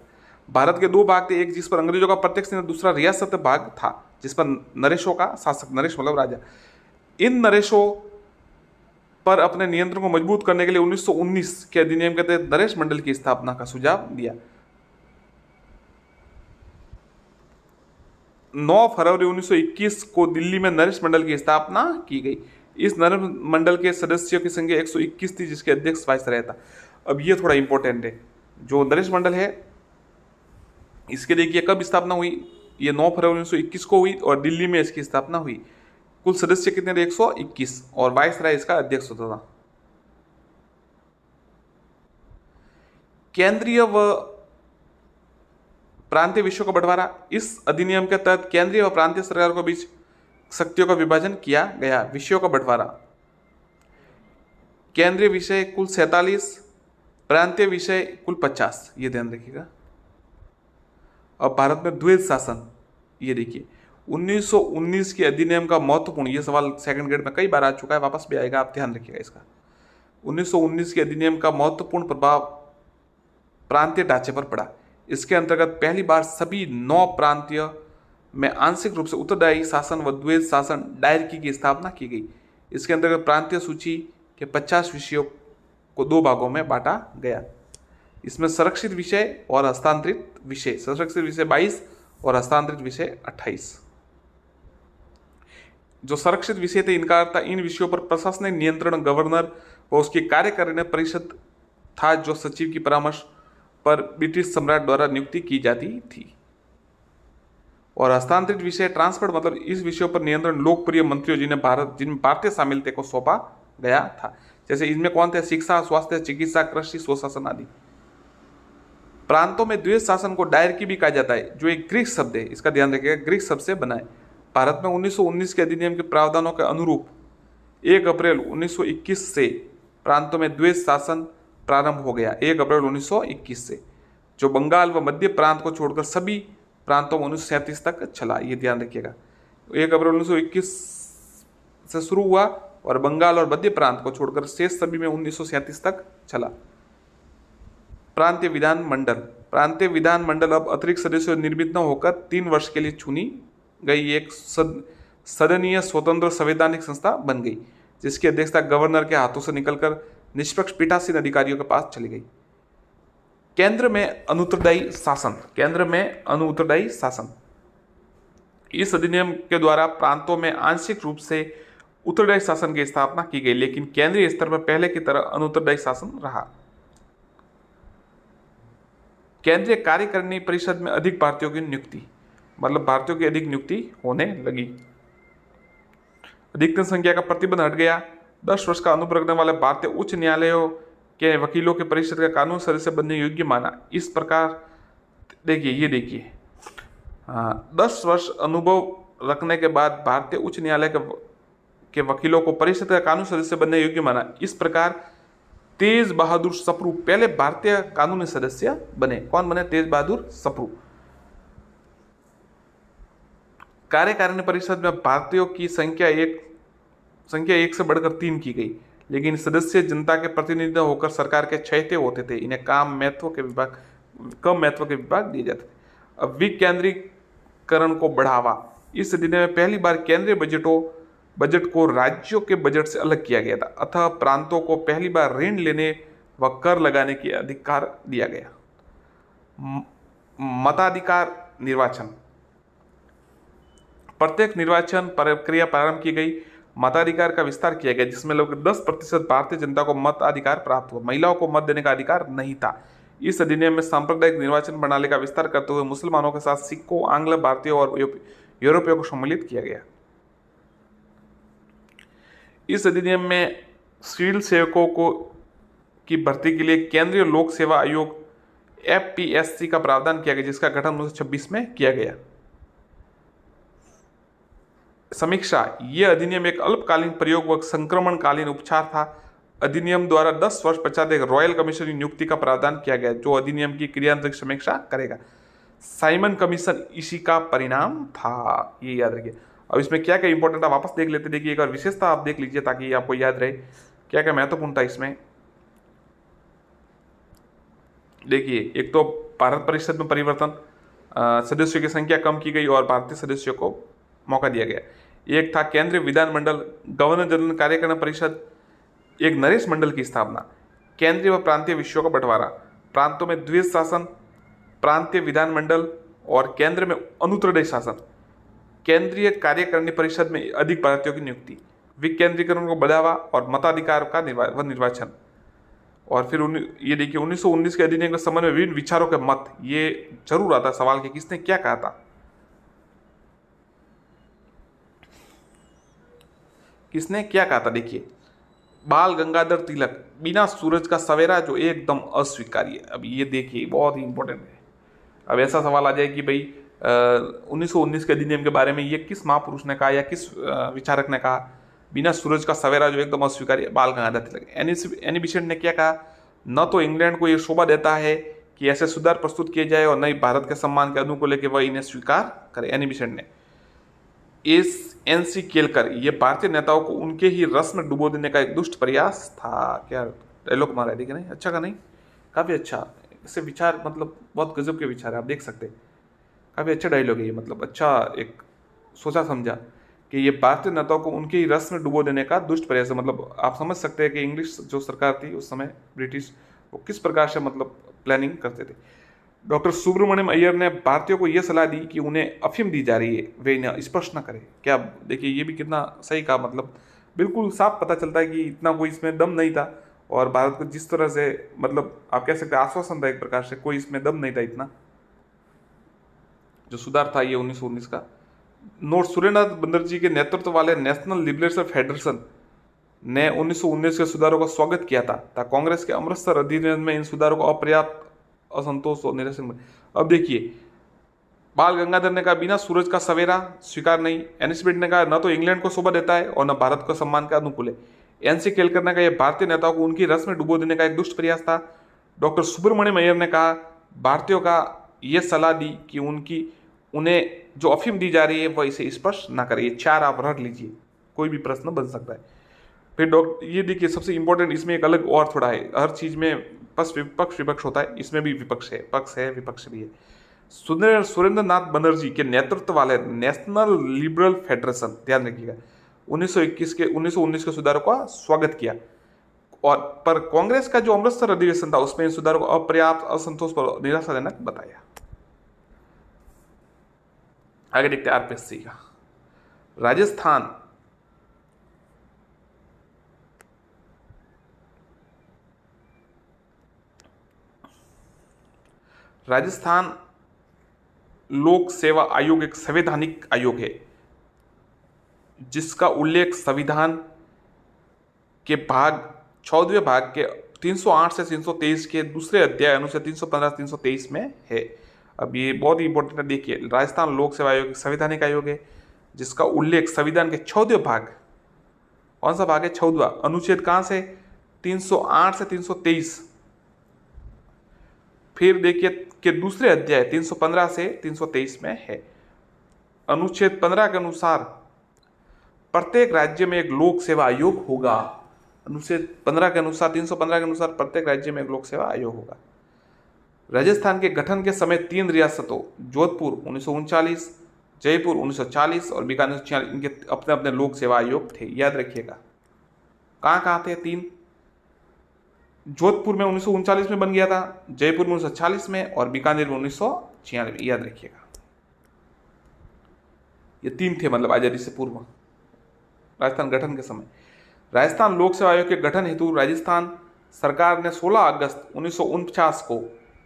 S1: भारत के 2 भाग थे, एक जिस पर अंग्रेजों का प्रत्यक्ष नियंत्रण, दूसरा रियासत भाग था जिस पर नरेशों का शासक, नरेश मतलब राजा। इन नरेशों पर अपने नियंत्रण को मजबूत करने के लिए 1919 के अधिनियम के तहत नरेश मंडल की स्थापना का सुझाव दिया। 9 फरवरी 1921 को दिल्ली में नरेश मंडल की स्थापना की गई। इस मंडल के सदस्यों की संख्या 121 थी, जिसके अध्यक्ष वाइसराय था। अब ये थोड़ा इंपॉर्टेंट है, जो नरेश मंडल है इसके देखिए कब स्थापना हुई, ये 9 फरवरी 1921 को हुई और दिल्ली में इसकी स्थापना हुई। कुल सदस्य कितने थे? 121 और वाइसराय इसका अध्यक्ष होता था। केंद्रीय व प्रांतीय विषयों का बंटवारा, इस अधिनियम के तहत केंद्रीय व प्रांतीय सरकार के बीच शक्तियों का विभाजन किया गया। विषयों का बंटवारा, केंद्रीय विषय कुल 47, प्रांतीय विषय कुल 50, ये ध्यान रखिएगा। अब भारत में द्वैध शासन, ये देखिए 1919 के अधिनियम का महत्वपूर्ण, ये सवाल सेकंड ग्रेड में कई बार आ चुका है, वापस भी आएगा, आप ध्यान रखिएगा इसका। 1919 के अधिनियम का महत्वपूर्ण प्रभाव प्रांतीय ढांचे पर पड़ा। इसके अंतर्गत पहली बार सभी 9 प्रांतीय में आंशिक रूप से उत्तरदायी शासन व द्वैध शासन डायरकी की स्थापना की गई। इसके अंतर्गत प्रांतीय सूची के 50 विषयों को 2 भागों में बांटा गया। इसमें संरक्षित विषय और हस्तांतरित विषय, संरक्षित विषय 22 और हस्तांतरित विषय 28। जो संरक्षित विषय थे, इनका अर्थ था इन विषयों पर प्रशासनिक नियंत्रण गवर्नर व उसकी कार्यकारिणी परिषद था, जो सचिव की परामर्श पर ब्रिटिश सम्राट द्वारा नियुक्ति की जाती थी। और हस्तांतरित विषय ट्रांसफर, मतलब इस विषयों पर नियंत्रण लोकप्रिय मंत्रियों जिनमें भारतीय शामिल थे को सौंपा गया था। जैसे इनमें कौन थे? शिक्षा, स्वास्थ्य, चिकित्सा, कृषि, स्वशासन आदि। प्रांतों में द्वैध शासन को डायरकी भी कहा जाता है, जो एक ग्रीक शब्द है, इसका ध्यान रखिएगा, ग्रीक शब्द से बना है। भारत में 1919 के अधिनियम के प्रावधानों के अनुरूप 1 अप्रैल 1921 से प्रांतों में द्वैध शासन प्रारंभ हो गया। 1 अप्रैल 1921 से, जो बंगाल व मध्य प्रांत को छोड़कर सभी प्रांतों में 1937 तक चला, ये ध्यान रखिएगा। 1 अप्रैल 1921 से शुरू हुआ और बंगाल और मध्य प्रांत को छोड़कर शेष सभी में 1937 तक चला। प्रांतीय प्रांतीय विधान मंडल अब अतिरिक्त सदस्यों निर्मित न होकर 3 वर्ष के लिए चुनी गई एक सदनीय स्वतंत्र संवैधानिक संस्था बन गई, जिसकी अध्यक्षता गवर्नर के हाथों से निकलकर निष्पक्ष पीठासीन अधिकारियों के पास चली गई। केंद्र में अनुत्तरदायी शासन, इस अधिनियम के द्वारा प्रांतों में आंशिक रूप से उत्तरदायी शासन की स्थापना की गई, लेकिन केंद्रीय स्तर पर पहले की तरह अनुत्तरदायी शासन रहा। केंद्रीय कार्यकारिणी परिषद में अधिक भारतीयों की नियुक्ति, मतलब भारतीयों की अधिक नियुक्ति होने लगी। अधिकतम संख्या का प्रतिबंध हट गया। 10 वर्ष का अनुभव रखने वाले भारतीय उच्च न्यायालयों के वकीलों के परिषद का कानून सदस्य बनने योग्य माना। इस प्रकार देखिए 10 वर्ष अनुभव रखने के बाद भारतीय उच्च न्यायालय के वकीलों को परिषद का कानून सदस्य बनने योग्य माना। इस प्रकार तेज बहादुर सप्रू पहले भारतीय कानूनी सदस्य बने। कौन बने? तेज बहादुर सप्रू। कार्यकारिणी परिषद में भारतीयों की संख्या एक से बढ़कर 3 की गई, लेकिन सदस्य जनता के प्रतिनिधि होकर सरकार के छायते होते थे। इन्हें कम महत्व के विभाग दिए जाते थे। अब विकेंद्रीकरण को बढ़ावा, इस अधिनियम में पहली बार केंद्रीय बजट को राज्यों के बजट से अलग किया गया था। अतः प्रांतों को पहली बार ऋण लेने व कर लगाने की अधिकार दिया गया। मताधिकार निर्वाचन, प्रत्येक निर्वाचन प्रक्रिया प्रारंभ की गई। मताधिकार का विस्तार किया गया, जिसमें लगभग 10% भारतीय जनता को मताधिकार प्राप्त हुआ। महिलाओं को मत देने का अधिकार नहीं था। इस अधिनियम में सांप्रदायिक निर्वाचन प्रणाली का विस्तार करते हुए मुसलमानों के साथ सिखों, आंग्ल भारतीयों और यूरोपियों को सम्मिलित किया गया। इस अधिनियम में सिविल सेवकों की भर्ती के लिए केंद्रीय लोक सेवा आयोग FPSC का प्रावधान किया गया, जिसका गठन 1926 में किया गया। समीक्षा, यह अधिनियम एक अल्पकालीन प्रयोग व संक्रमणकालीन उपचार था। अधिनियम द्वारा 10 वर्ष पश्चात एक रॉयल कमीशन की नियुक्ति का प्रावधान किया गया, जो अधिनियम की क्रियान्वयन की समीक्षा करेगा। साइमन कमीशन इसी का परिणाम था, ये याद रखिए। अब इसमें क्या क्या इंपॉर्टेंट है वापस देख लेते। देखिए एक बार विशेषता आप देख लीजिए ताकि आपको याद रहे क्या क्या महत्वपूर्ण था इसमें। देखिए एक तो भारत परिषद में परिवर्तन, सदस्यों की संख्या कम की गई और भारतीय सदस्यों को मौका दिया गया। एक था केंद्रीय विधानमंडल, गवर्नर जनरल कार्यकारिणी परिषद, एक नरेश मंडल की स्थापना, केंद्रीय व प्रांतीय विषयों का बंटवारा, प्रांतों में द्वैध शासन, प्रांतीय विधानमंडल और केंद्र में अनुत्तरदायी शासन, केंद्रीय कार्यकारिणी परिषद में अधिक भारतीयों की नियुक्ति। विकेंद्रीकरण को बढ़ावा और मताधिकार का निर्वाचन। और फिर ये देखिए 1919 के अधिनियम के संबंध में विभिन्न विचारों के मत, ये जरूर आता सवाल कि किसने क्या कहा था, किसने क्या कहा था। देखिए बाल गंगाधर तिलक, बिना सूरज का सवेरा जो एकदम अस्वीकार्य है। अब ये देखिए बहुत ही इंपॉर्टेंट है। अब ऐसा सवाल आ जाए कि भाई 1919 के अधिनियम के बारे में ये किस महापुरुष ने कहा या किस विचारक ने कहा, बिना सूरज का सवेरा जो एकदम अस्वीकार्य, बाल गंगाधर तिलक। एनी बिसेंट ने क्या कहा, न तो इंग्लैंड को ये शोभा देता है कि ऐसे सुधार प्रस्तुत किए जाए और न ही भारत के सम्मान के अनुकूल है कि वह इन्हें स्वीकार करे। एनी बिसेंट ने। एनसी केलकर, ये भारतीय नेताओं को उनके ही रस में डुबो देने का एक दुष्ट प्रयास था। क्या डायलॉग मारा है, देखिए नहीं, अच्छा का नहीं, काफी अच्छा। इससे विचार मतलब बहुत गजब के विचार है, आप देख सकते हैं। काफी अच्छा डायलॉग है ये, मतलब अच्छा एक सोचा समझा कि ये भारतीय नेताओं को उनके ही रस में डुबो देने का दुष्ट प्रयास है। मतलब आप समझ सकते हैं कि इंग्लिश जो सरकार थी उस समय, ब्रिटिश, वो किस प्रकार से मतलब प्लानिंग करते थे। डॉक्टर सुब्रमण्यम अय्यर ने भारतीयों को यह सलाह दी कि उन्हें अफीम दी जा रही है, वे इन्हें स्पर्श न करें। क्या देखिए ये भी कितना सही कहा, मतलब बिल्कुल साफ पता चलता है कि इतना कोई इसमें दम नहीं था। और भारत को जिस तरह से मतलब आप कह सकते हैं आश्वासन था एक प्रकार से, कोई इसमें दम नहीं था इतना। जो सुधार था ये 1919 का। नोट सुरेंद्रनाथ बनर्जी के नेतृत्व वाले नेशनल लिबरेशन फेडरेशन ने 1919 के सुधारों का स्वागत किया था। कांग्रेस के अमृतसर अधिनियम में इन सुधारों को अपर्याप्त, असंतोष और निरसन। अब देखिए बाल गंगाधर ने कहा बिना सूरज का सवेरा स्वीकार नहीं। एनिस्मिथ ने कहा न तो इंग्लैंड को शोभा देता है और न भारत को सम्मान का अनुकूल है। एनसी केलकर ने कहा यह भारतीय नेताओं को उनकी रस में डुबो देने का एक दुष्ट प्रयास था। डॉक्टर सुब्रमण्यम अय्यर ने कहा भारतीयों का यह सलाह दी कि उन्हें जो अफीम दी जा रही है वह इसे स्पर्श ना करे। ये चार आप रट लीजिए, कोई भी प्रश्न बन सकता है। फिर ये देखिए सबसे इंपॉर्टेंट इसमें एक अलग और थोड़ा है, हर चीज में पक्ष विपक्ष होता है, इसमें भी विपक्ष है, पक्ष है विपक्ष भी है। सुरेंद्रनाथ बनर्जी के नेतृत्व वाले नेशनल लिबरल फेडरेशन, ध्यान रखिएगा, 1919 के सुधारों का स्वागत किया। और पर कांग्रेस का जो अमृतसर अधिवेशन था उसमें इन सुधारों को अपर्याप्त, असंतोष पर निराशाजनक बताया। आगे देखते हैं आरपीएससी का। राजस्थान लोक सेवा आयोग एक संवैधानिक आयोग है जिसका उल्लेख संविधान के भाग 14वें भाग के 308 से 323 के दूसरे अध्याय अनुच्छेद 315 323 में है। अब ये बहुत ही इंपॉर्टेंट है, देखिए राजस्थान लोक सेवा आयोग एक संवैधानिक आयोग है जिसका उल्लेख संविधान के 14वें भाग, कौन सा भाग है, 14वां अनुच्छेद कहां से, 308 से 323, फिर देखिए कि दूसरे अध्याय 315 से 323 में है। अनुच्छेद 15 के अनुसार प्रत्येक राज्य में एक लोक सेवा आयोग होगा। अनुच्छेद 15 के अनुसार, 315 के अनुसार प्रत्येक राज्य में एक लोक सेवा आयोग होगा। राजस्थान के गठन के समय 3 रियासतों जोधपुर 1939, जयपुर 1940 और बीकानेर 1946 इनके अपने अपने लोक सेवा आयोग थे। याद रखिएगा कहाँ कहाँ थे 3, जोधपुर में 1939 में बन गया था, जयपुर में 1940 में और बीकानेर में 1946 में। याद रखिएगा ये 3 थे, मतलब आजादी से पूर्व राजस्थान गठन के समय। राजस्थान लोक सेवा आयोग के गठन हेतु राजस्थान सरकार ने 16 अगस्त 1949 को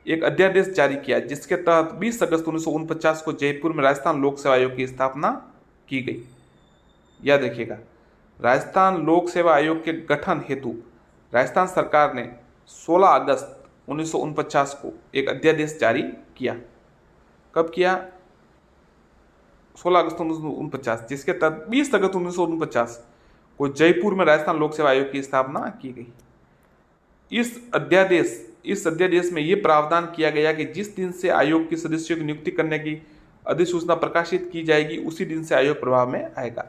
S1: एक अध्यादेश जारी किया जिसके तहत 20 अगस्त 1949 को जयपुर में राजस्थान लोक सेवा आयोग की स्थापना की गई। याद रखिएगा राजस्थान लोक सेवा आयोग के गठन हेतु राजस्थान सरकार ने 16 अगस्त 1949 को एक अध्यादेश जारी किया। कब किया, 16 अगस्त 1949, जिसके तहत 20 अगस्त 1949 को जयपुर में राजस्थान लोक सेवा आयोग की स्थापना की गई। इस अध्यादेश में यह प्रावधान किया गया कि जिस दिन से आयोग के सदस्यों की नियुक्ति करने की अधिसूचना प्रकाशित की जाएगी उसी दिन से आयोग प्रभाव में आएगा।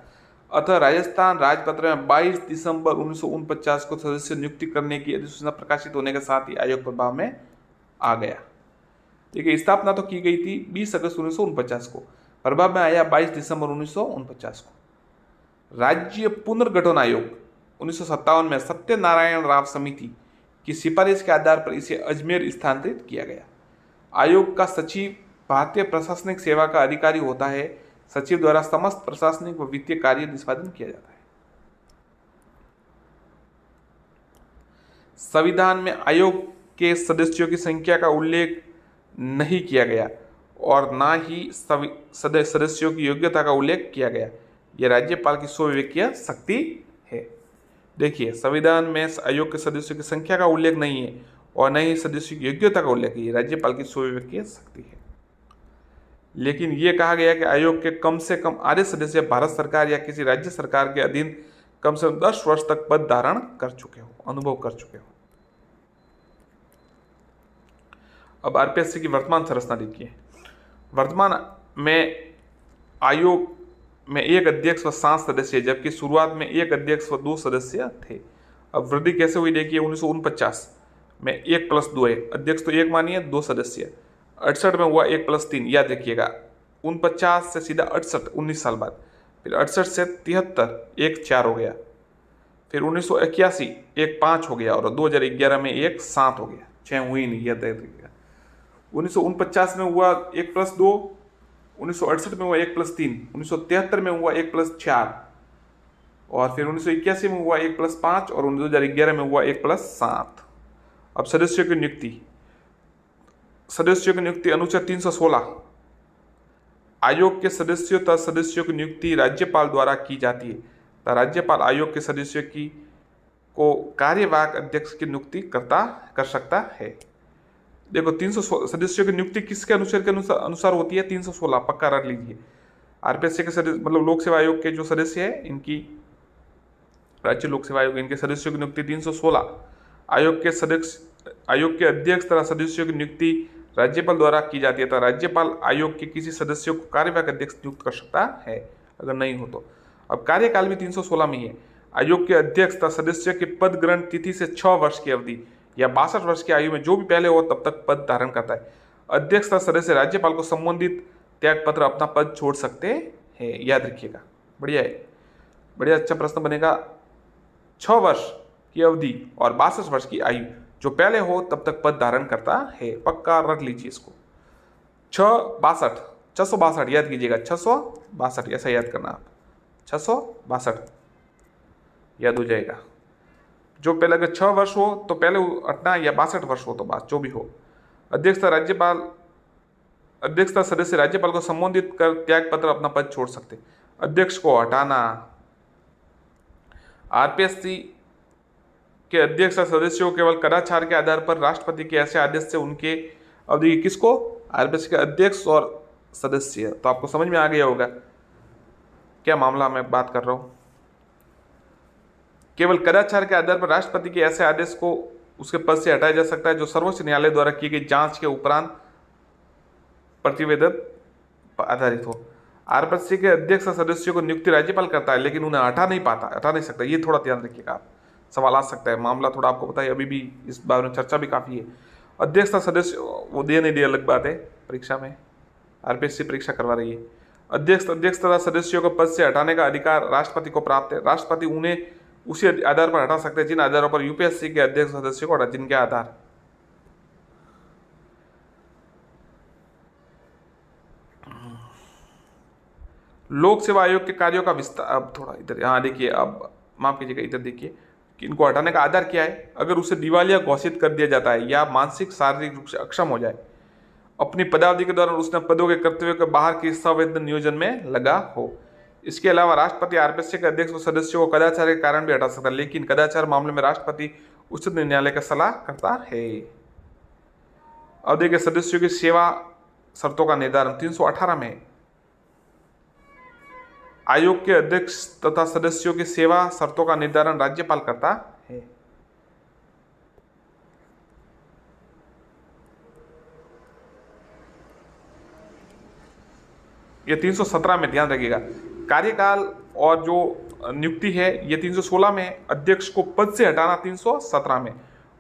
S1: अतः राजस्थान राजपत्र में 22 दिसंबर 1949 को सदस्य नियुक्ति करने की अधिसूचना प्रकाशित होने के साथ ही आयोग प्रभाव में आ गया। देखिए स्थापना तो की गई थी 20 अगस्त 1949 को, प्रभाव में आया 22 दिसंबर 1949 को। राज्य पुनर्गठन आयोग 1957 में सत्यनारायण राव समिति की सिफारिश के आधार पर इसे अजमेर स्थानांतरित किया गया। आयोग का सचिव भारतीय प्रशासनिक सेवा का अधिकारी होता है। सचिव द्वारा समस्त प्रशासनिक व वित्तीय कार्य निष्पादन किया जाता है। संविधान में आयोग के सदस्यों की संख्या का उल्लेख नहीं किया गया और ना ही सदस्यों की योग्यता का उल्लेख किया गया। यह राज्यपाल की स्वविवेकीय शक्ति है। देखिए, संविधान में आयोग के सदस्यों की संख्या का उल्लेख नहीं है और न ही सदस्यों की योग्यता का उल्लेख है। राज्यपाल की स्वविवेकीय शक्ति है। लेकिन यह कहा गया कि आयोग के कम से कम आधे सदस्य भारत सरकार या किसी राज्य सरकार के अधीन कम से कम 10 वर्ष तक पद धारण कर चुके हो, अनुभव कर चुके हो। अब आरपीएससी की वर्तमान संरचना देखिए। वर्तमान में आयोग में एक अध्यक्ष व 7 सदस्य, जबकि शुरुआत में एक अध्यक्ष व 2 सदस्य थे। अब वृद्धि कैसे हुई देखिए। 1949 में 1+2 है, अध्यक्ष तो एक मानिए, 2 सदस्य। 68 में हुआ 1+3, याद रखिएगा। 49 से सीधा 68, 19 साल बाद। फिर 68 से 73, 1-4 हो गया। फिर 1981 1-5 हो गया और 2011 में 1-7 हो गया। 6 हुई नहीं, याद रखिएगा। 1949 में हुआ 1+2, 1968 में हुआ 1+3, 1973 में हुआ 1+4 और फिर 1981 में हुआ 1+5 और 2011 में हुआ 1+7। अब सदस्यों की नियुक्ति। सदस्यों की नियुक्ति अनुच्छेद 316। आयोग के सदस्यों तथा सदस्यों की नियुक्ति राज्यपाल द्वारा की जाती है तथा राज्यपाल आयोग के सदस्यों की को कार्यवाहक अध्यक्ष की नियुक्ति कर सकता है। देखो, 316 सदस्यों की नियुक्ति किसके अनुच्छेद के अनुसार होती है? 316, पक्का रख लीजिए। आरपीएससी के सदस्य मतलब लोक सेवा आयोग के जो सदस्य है, इनकी राज्य लोक सेवा आयोग, इनके सदस्यों की नियुक्ति 316। आयोग के अध्यक्ष तथा सदस्यों की नियुक्ति राज्यपाल द्वारा की जाती है तथा राज्यपाल आयोग के किसी सदस्य को कार्यवाहक अध्यक्ष नियुक्त कर सकता है अगर नहीं हो तो। अब कार्यकाल भी 316 में ही है। आयोग के अध्यक्ष तथा सदस्य के पद ग्रहण तिथि से 6 वर्ष की अवधि या 62 वर्ष की आयु में जो भी पहले हो तब तक पद धारण करता है। अध्यक्ष तथा सदस्य राज्यपाल को संबंधित त्याग पत्र अपना पद छोड़ सकते हैं, याद रखिएगा। बढ़िया है, बढ़िया, अच्छा प्रश्न बनेगा। 6 वर्ष की अवधि और 62 वर्ष की आयु जो पहले हो तब तक पद धारण करता है, पक्का रख लीजिए इसको। 662 याद कीजिएगा। 662 ऐसा याद करना आप, 662 याद हो जाएगा। जो पहले अगर 6 वर्ष हो तो पहले हटना या 62 वर्ष हो तो बाद, जो भी हो। अध्यक्षता सदस्य राज्यपाल को संबोधित कर त्याग पत्र अपना पद छोड़ सकते। अध्यक्ष को हटाना। आरपीएससी के अध्यक्ष सदस्यों को केवल कदाचार के आधार पर राष्ट्रपति के ऐसे आदेश से उनके अवधि किसको? आरपीएससी के अध्यक्ष और सदस्य। तो आपको समझ में आ गया होगा क्या मामला मैं बात कर रहा हूं। केवल कदाचार के आधार पर राष्ट्रपति के ऐसे आदेश को उसके पद से हटाया जा सकता है जो सर्वोच्च न्यायालय द्वारा की गई जांच के उपरांत प्रतिवेदन पर आधारित हो। आरपीएससी के अध्यक्ष सदस्यों को नियुक्ति राज्यपाल करता है लेकिन उन्हें हटा नहीं सकता। ये थोड़ा ध्यान रखिएगा, आप सवाल आ सकता है। मामला थोड़ा आपको पता है, अभी भी इस बारे में चर्चा भी काफ़ी है। अध्यक्षता सदस्य वो दे नहीं दे अलग बात है, परीक्षा में आरपीएससी परीक्षा करवा रही है। अध्यक्ष तथा सदस्यों को पद से हटाने का अधिकार राष्ट्रपति को प्राप्त है। राष्ट्रपति उन्हें उसी आधार पर हटा सकते हैं जिन आधारों पर यूपीएससी के अध्यक्ष सदस्यों को हटा, जिनके आधार। लोक सेवा आयोग के कार्यों का विस्तार। अब थोड़ा इधर, हाँ देखिए, अब माफ कीजिएगा, इधर देखिए कि इनको हटाने का आधार क्या है। अगर उसे दिवालिया घोषित कर दिया जाता है या मानसिक शारीरिक रूप से अक्षम हो जाए, अपनी पदावधि के दौरान उसने पदों के कर्तव्यों के बाहर के संवेदन नियोजन में लगा हो। इसके अलावा राष्ट्रपति आरपीएससी के अध्यक्ष व सदस्यों को कदाचार के कारण भी हटा सकता है, लेकिन कदाचार मामले में राष्ट्रपति उच्चतम न्यायालय का सलाह करता है। अब देखिए, सदस्यों की सेवा शर्तों का निर्धारण 318 में। आयोग के अध्यक्ष तथा सदस्यों की सेवा शर्तों का निर्धारण राज्यपाल करता है। ये 317 में ध्यान रखिएगा। कार्यकाल और जो नियुक्ति है ये 316 में, अध्यक्ष को पद से हटाना 317 में,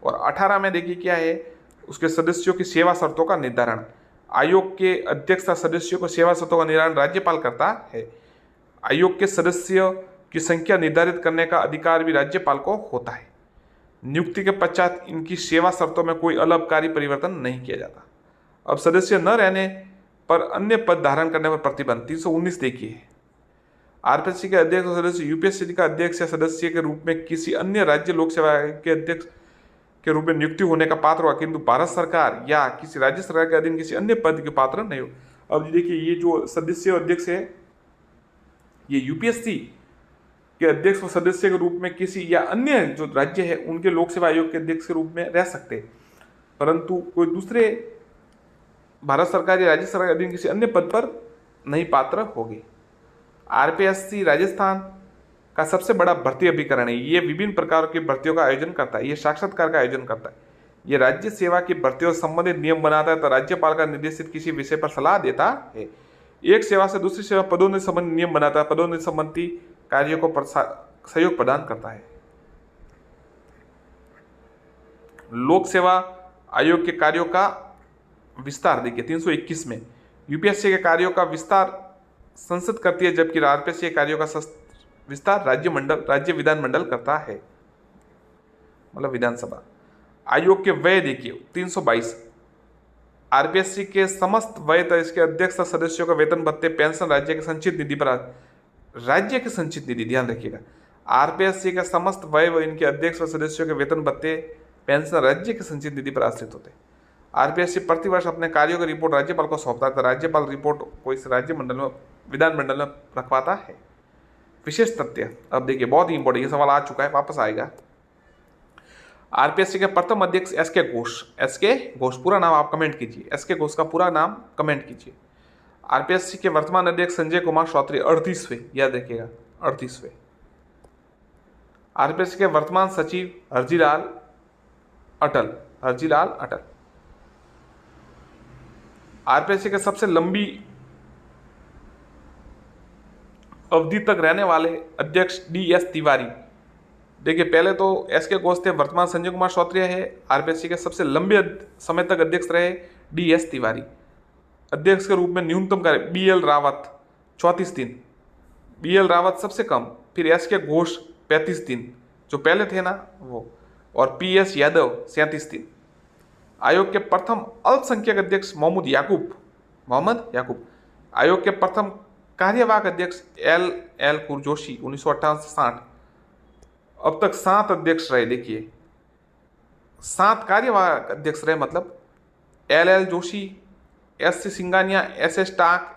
S1: और 18 में देखिए क्या है, उसके सदस्यों की सेवा शर्तों का निर्धारण। आयोग के अध्यक्ष तथा सदस्यों को सेवा शर्तों का निर्धारण राज्यपाल करता है। आयोग के सदस्यों की संख्या निर्धारित करने का अधिकार भी राज्यपाल को होता है। नियुक्ति के पश्चात इनकी सेवा शर्तों में कोई अलाभकारी परिवर्तन नहीं किया जाता। अब सदस्य न रहने पर अन्य पद धारण करने पर प्रतिबंध 319 देखिए। आरपीएससी के अध्यक्ष और सदस्य यूपीएससी का अध्यक्ष या सदस्य के रूप में किसी अन्य राज्य लोक सेवा के अध्यक्ष के रूप में नियुक्ति होने का पात्र हुआ, किंतु भारत सरकार या किसी राज्य सरकार के अधीन किसी अन्य पद के पात्र नहीं हो। अब देखिए, ये जो सदस्य और अध्यक्ष है, ये यूपीएससी के अध्यक्ष व सदस्य के रूप में किसी या अन्य जो राज्य है उनके लोक सेवा आयोग के अध्यक्ष के रूप में रह सकते हैं, परंतु कोई दूसरे भारत सरकार या राज्य सरकार के अधीन किसी अन्य पद पर नहीं पात्र होगी। आरपीएससी राजस्थान का सबसे बड़ा भर्ती अभिकरण है। ये विभिन्न प्रकार की भर्तियों का आयोजन करता है, ये साक्षात्कार का आयोजन करता है, ये राज्य सेवा की भर्तियों से संबंधित नियम बनाता है, तो राज्यपाल का निर्देशित किसी विषय पर सलाह देता है। एक सेवा से दूसरी सेवा पदोन्नति संबंधी नियम बनाता है, पदोन्नति संबंधी कार्यों को सहयोग प्रदान करता है। लोक सेवा आयोग के कार्यों का विस्तार देखिए 321 में यूपीएससी के कार्यों का विस्तार संसद करती है, जबकि आरपीएससी के कार्यों का विस्तार राज्य विधानमंडल करता है, मतलब विधानसभा। आयोग के व्यय देखिए 322, आरपीएससी के समस्त व्यय तो इसके अध्यक्ष सदस्यों का वेतन भत्ते पेंशन राज्य के संचित निधि पर, राज्य के संचित निधि ध्यान रखिएगा, आरपीएससी का समस्त व्यय व इनके अध्यक्ष व सदस्यों के वेतन भत्ते पेंशन राज्य के संचित निधि पर आश्रित होते हैं। आरपीएससी प्रतिवर्ष अपने कार्यों की रिपोर्ट राज्यपाल को सौंपता है, तो राज्यपाल रिपोर्ट को इस राज्य मंडल में विधानमंडल में रखवाता है। विशेष तथ्य, अब देखिए बहुत ही इंपॉर्टेंट, ये सवाल आ चुका है, वापस आएगा। आरपीएससी के प्रथम अध्यक्ष एसके घोष, एसके घोष पूरा नाम आप कमेंट कीजिए, एसके घोष का पूरा नाम कमेंट कीजिए। आरपीएससी के वर्तमान अध्यक्ष संजय कुमार श्रोत्री 38वें, याद रखिएगा 38वें। आरपीएससी के वर्तमान सचिव हरजीलाल अटल, हरजीलाल अटल। आरपीएससी के सबसे लंबी अवधि तक रहने वाले अध्यक्ष डीएस तिवारी, देखिए पहले तो एसके घोष थे, वर्तमान संजय कुमार श्रोत्री है। आरपीएससी के सबसे लंबे समय तक अध्यक्ष रहे डीएस तिवारी। अध्यक्ष के रूप में न्यूनतम कार्य बीएल रावत 34 दिन, बीएल रावत सबसे कम, फिर एसके घोष 35 दिन जो पहले थे ना वो, और पीएस यादव 37 दिन। आयोग के प्रथम अल्पसंख्यक अध्यक्ष मोहम्मद याकूब। आयोग के प्रथम कार्यवाहक अध्यक्ष एल कुरजोशी 1958 से 60। अब तक 7 अध्यक्ष रहे, देखिए 7 कार्यवाहक अध्यक्ष रहे, मतलब L Joshi, S Singhania, S Tak,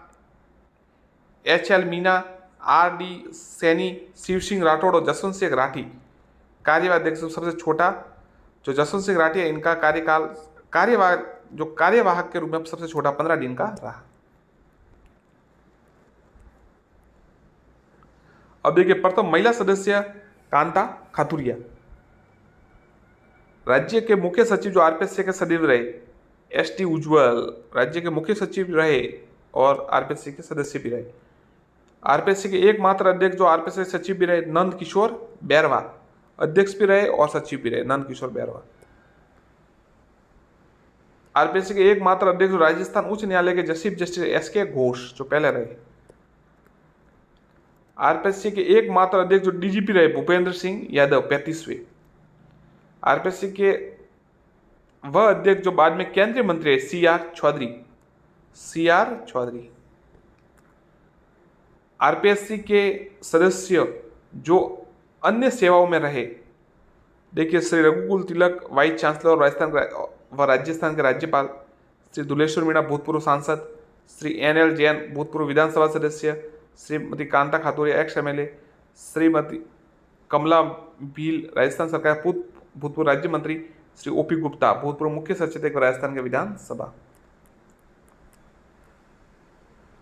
S1: HL Meena, RD Saini, Shiv Singh Rathore और जसवंत सिंह राठी। कार्यवाहक अध्यक्ष सबसे छोटा जो जसवंत सिंह राठी है, इनका कार्यकाल कार्यवाहक के रूप में सबसे छोटा 15 दिन का रहा। अब देखिए प्रथम महिला सदस्य कांता खातुरिया। राज्य के मुख्य सचिव जो आरपीएससी के सचिव रहे एसटी उज्ज्वल राज्य के मुख्य सचिव रहे और आरपीएससी के सदस्य भी रहे। आरपीएससी के एकमात्र अध्यक्ष जो आरपीएससी सचिव भी रहे नंद किशोर बैरवा, अध्यक्ष भी रहे और सचिव भी रहे नंद किशोर बैरवा। आरपीएससी के एकमात्र अध्यक्ष जो राजस्थान उच्च न्यायालय के चीफ जस्टिस एसके घोष जो पहले रहे। आरपीएससी के एकमात्र अध्यक्ष जो डीजीपी रहे भूपेंद्र सिंह यादव 35वें। आरपीएससी के वह अध्यक्ष जो बाद में केंद्रीय मंत्री है सीआर चौधरी। आरपीएससी के सदस्य जो अन्य सेवाओं में रहे, देखिए श्री रघुकुल तिलक वाइस चांसलर राजस्थान के राज्यपाल, श्री दुलेश्वर मीणा भूतपूर्व सांसद, श्री एनएल जैन भूतपूर्व विधानसभा सदस्य, श्रीमती कांता खातुरिया एक्स एमएलए, श्रीमती कमला भील राजस्थान सरकार भूतपूर्व राज्य मंत्री, श्री ओपी गुप्ता भूतपूर्व मुख्य सचेतक राजस्थान के विधानसभा।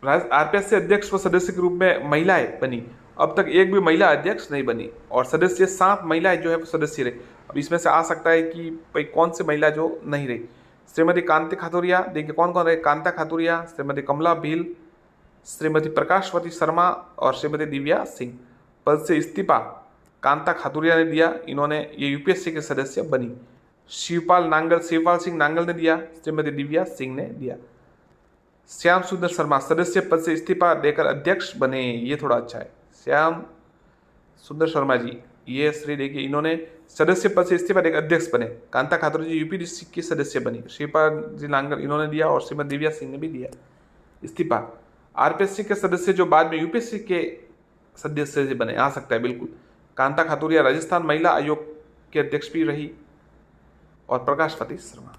S1: आरपीएससी अध्यक्ष व सदस्य के रूप में महिलाएं बनी, अब तक एक भी महिला अध्यक्ष नहीं बनी, और सदस्य 7 महिलाएं जो है वो सदस्य रहे। अब इसमें से आ सकता है कि भाई कौन सी महिला जो नहीं रही। श्रीमती कांता खातुरिया, देखिए कौन कौन रहे, कांता खातुरिया, श्रीमती कमला भील, श्रीमती प्रकाशवती शर्मा और श्रीमती दिव्या सिंह। पद से इस्तीफा कांता खातुरिया ने दिया, इन्होंने ये यूपीएससी के सदस्य बनी। शिवपाल सिंह नांगल ने दिया, श्रीमती दिव्या सिंह ने दिया। श्याम सुंदर शर्मा सदस्य पद से इस्तीफा देकर अध्यक्ष बने, ये थोड़ा अच्छा है। श्याम सुंदर शर्मा जी ये श्री देखिए इन्होंने सदस्य पद से इस्तीफा देकर अध्यक्ष बने। कांता खातुरिया जी यूपीएससी की सदस्य बनी। शिवपाल जी नांगल इन्होंने दिया और श्रीमती दिव्या सिंह ने भी दिया इस्तीफा। आरपीएससी के सदस्य जो बाद में यूपीएससी के सदस्य बने, आ सकता है बिल्कुल। कांता खातुरिया राजस्थान महिला आयोग के अध्यक्ष भी रही। और प्रकाशपति शर्मा।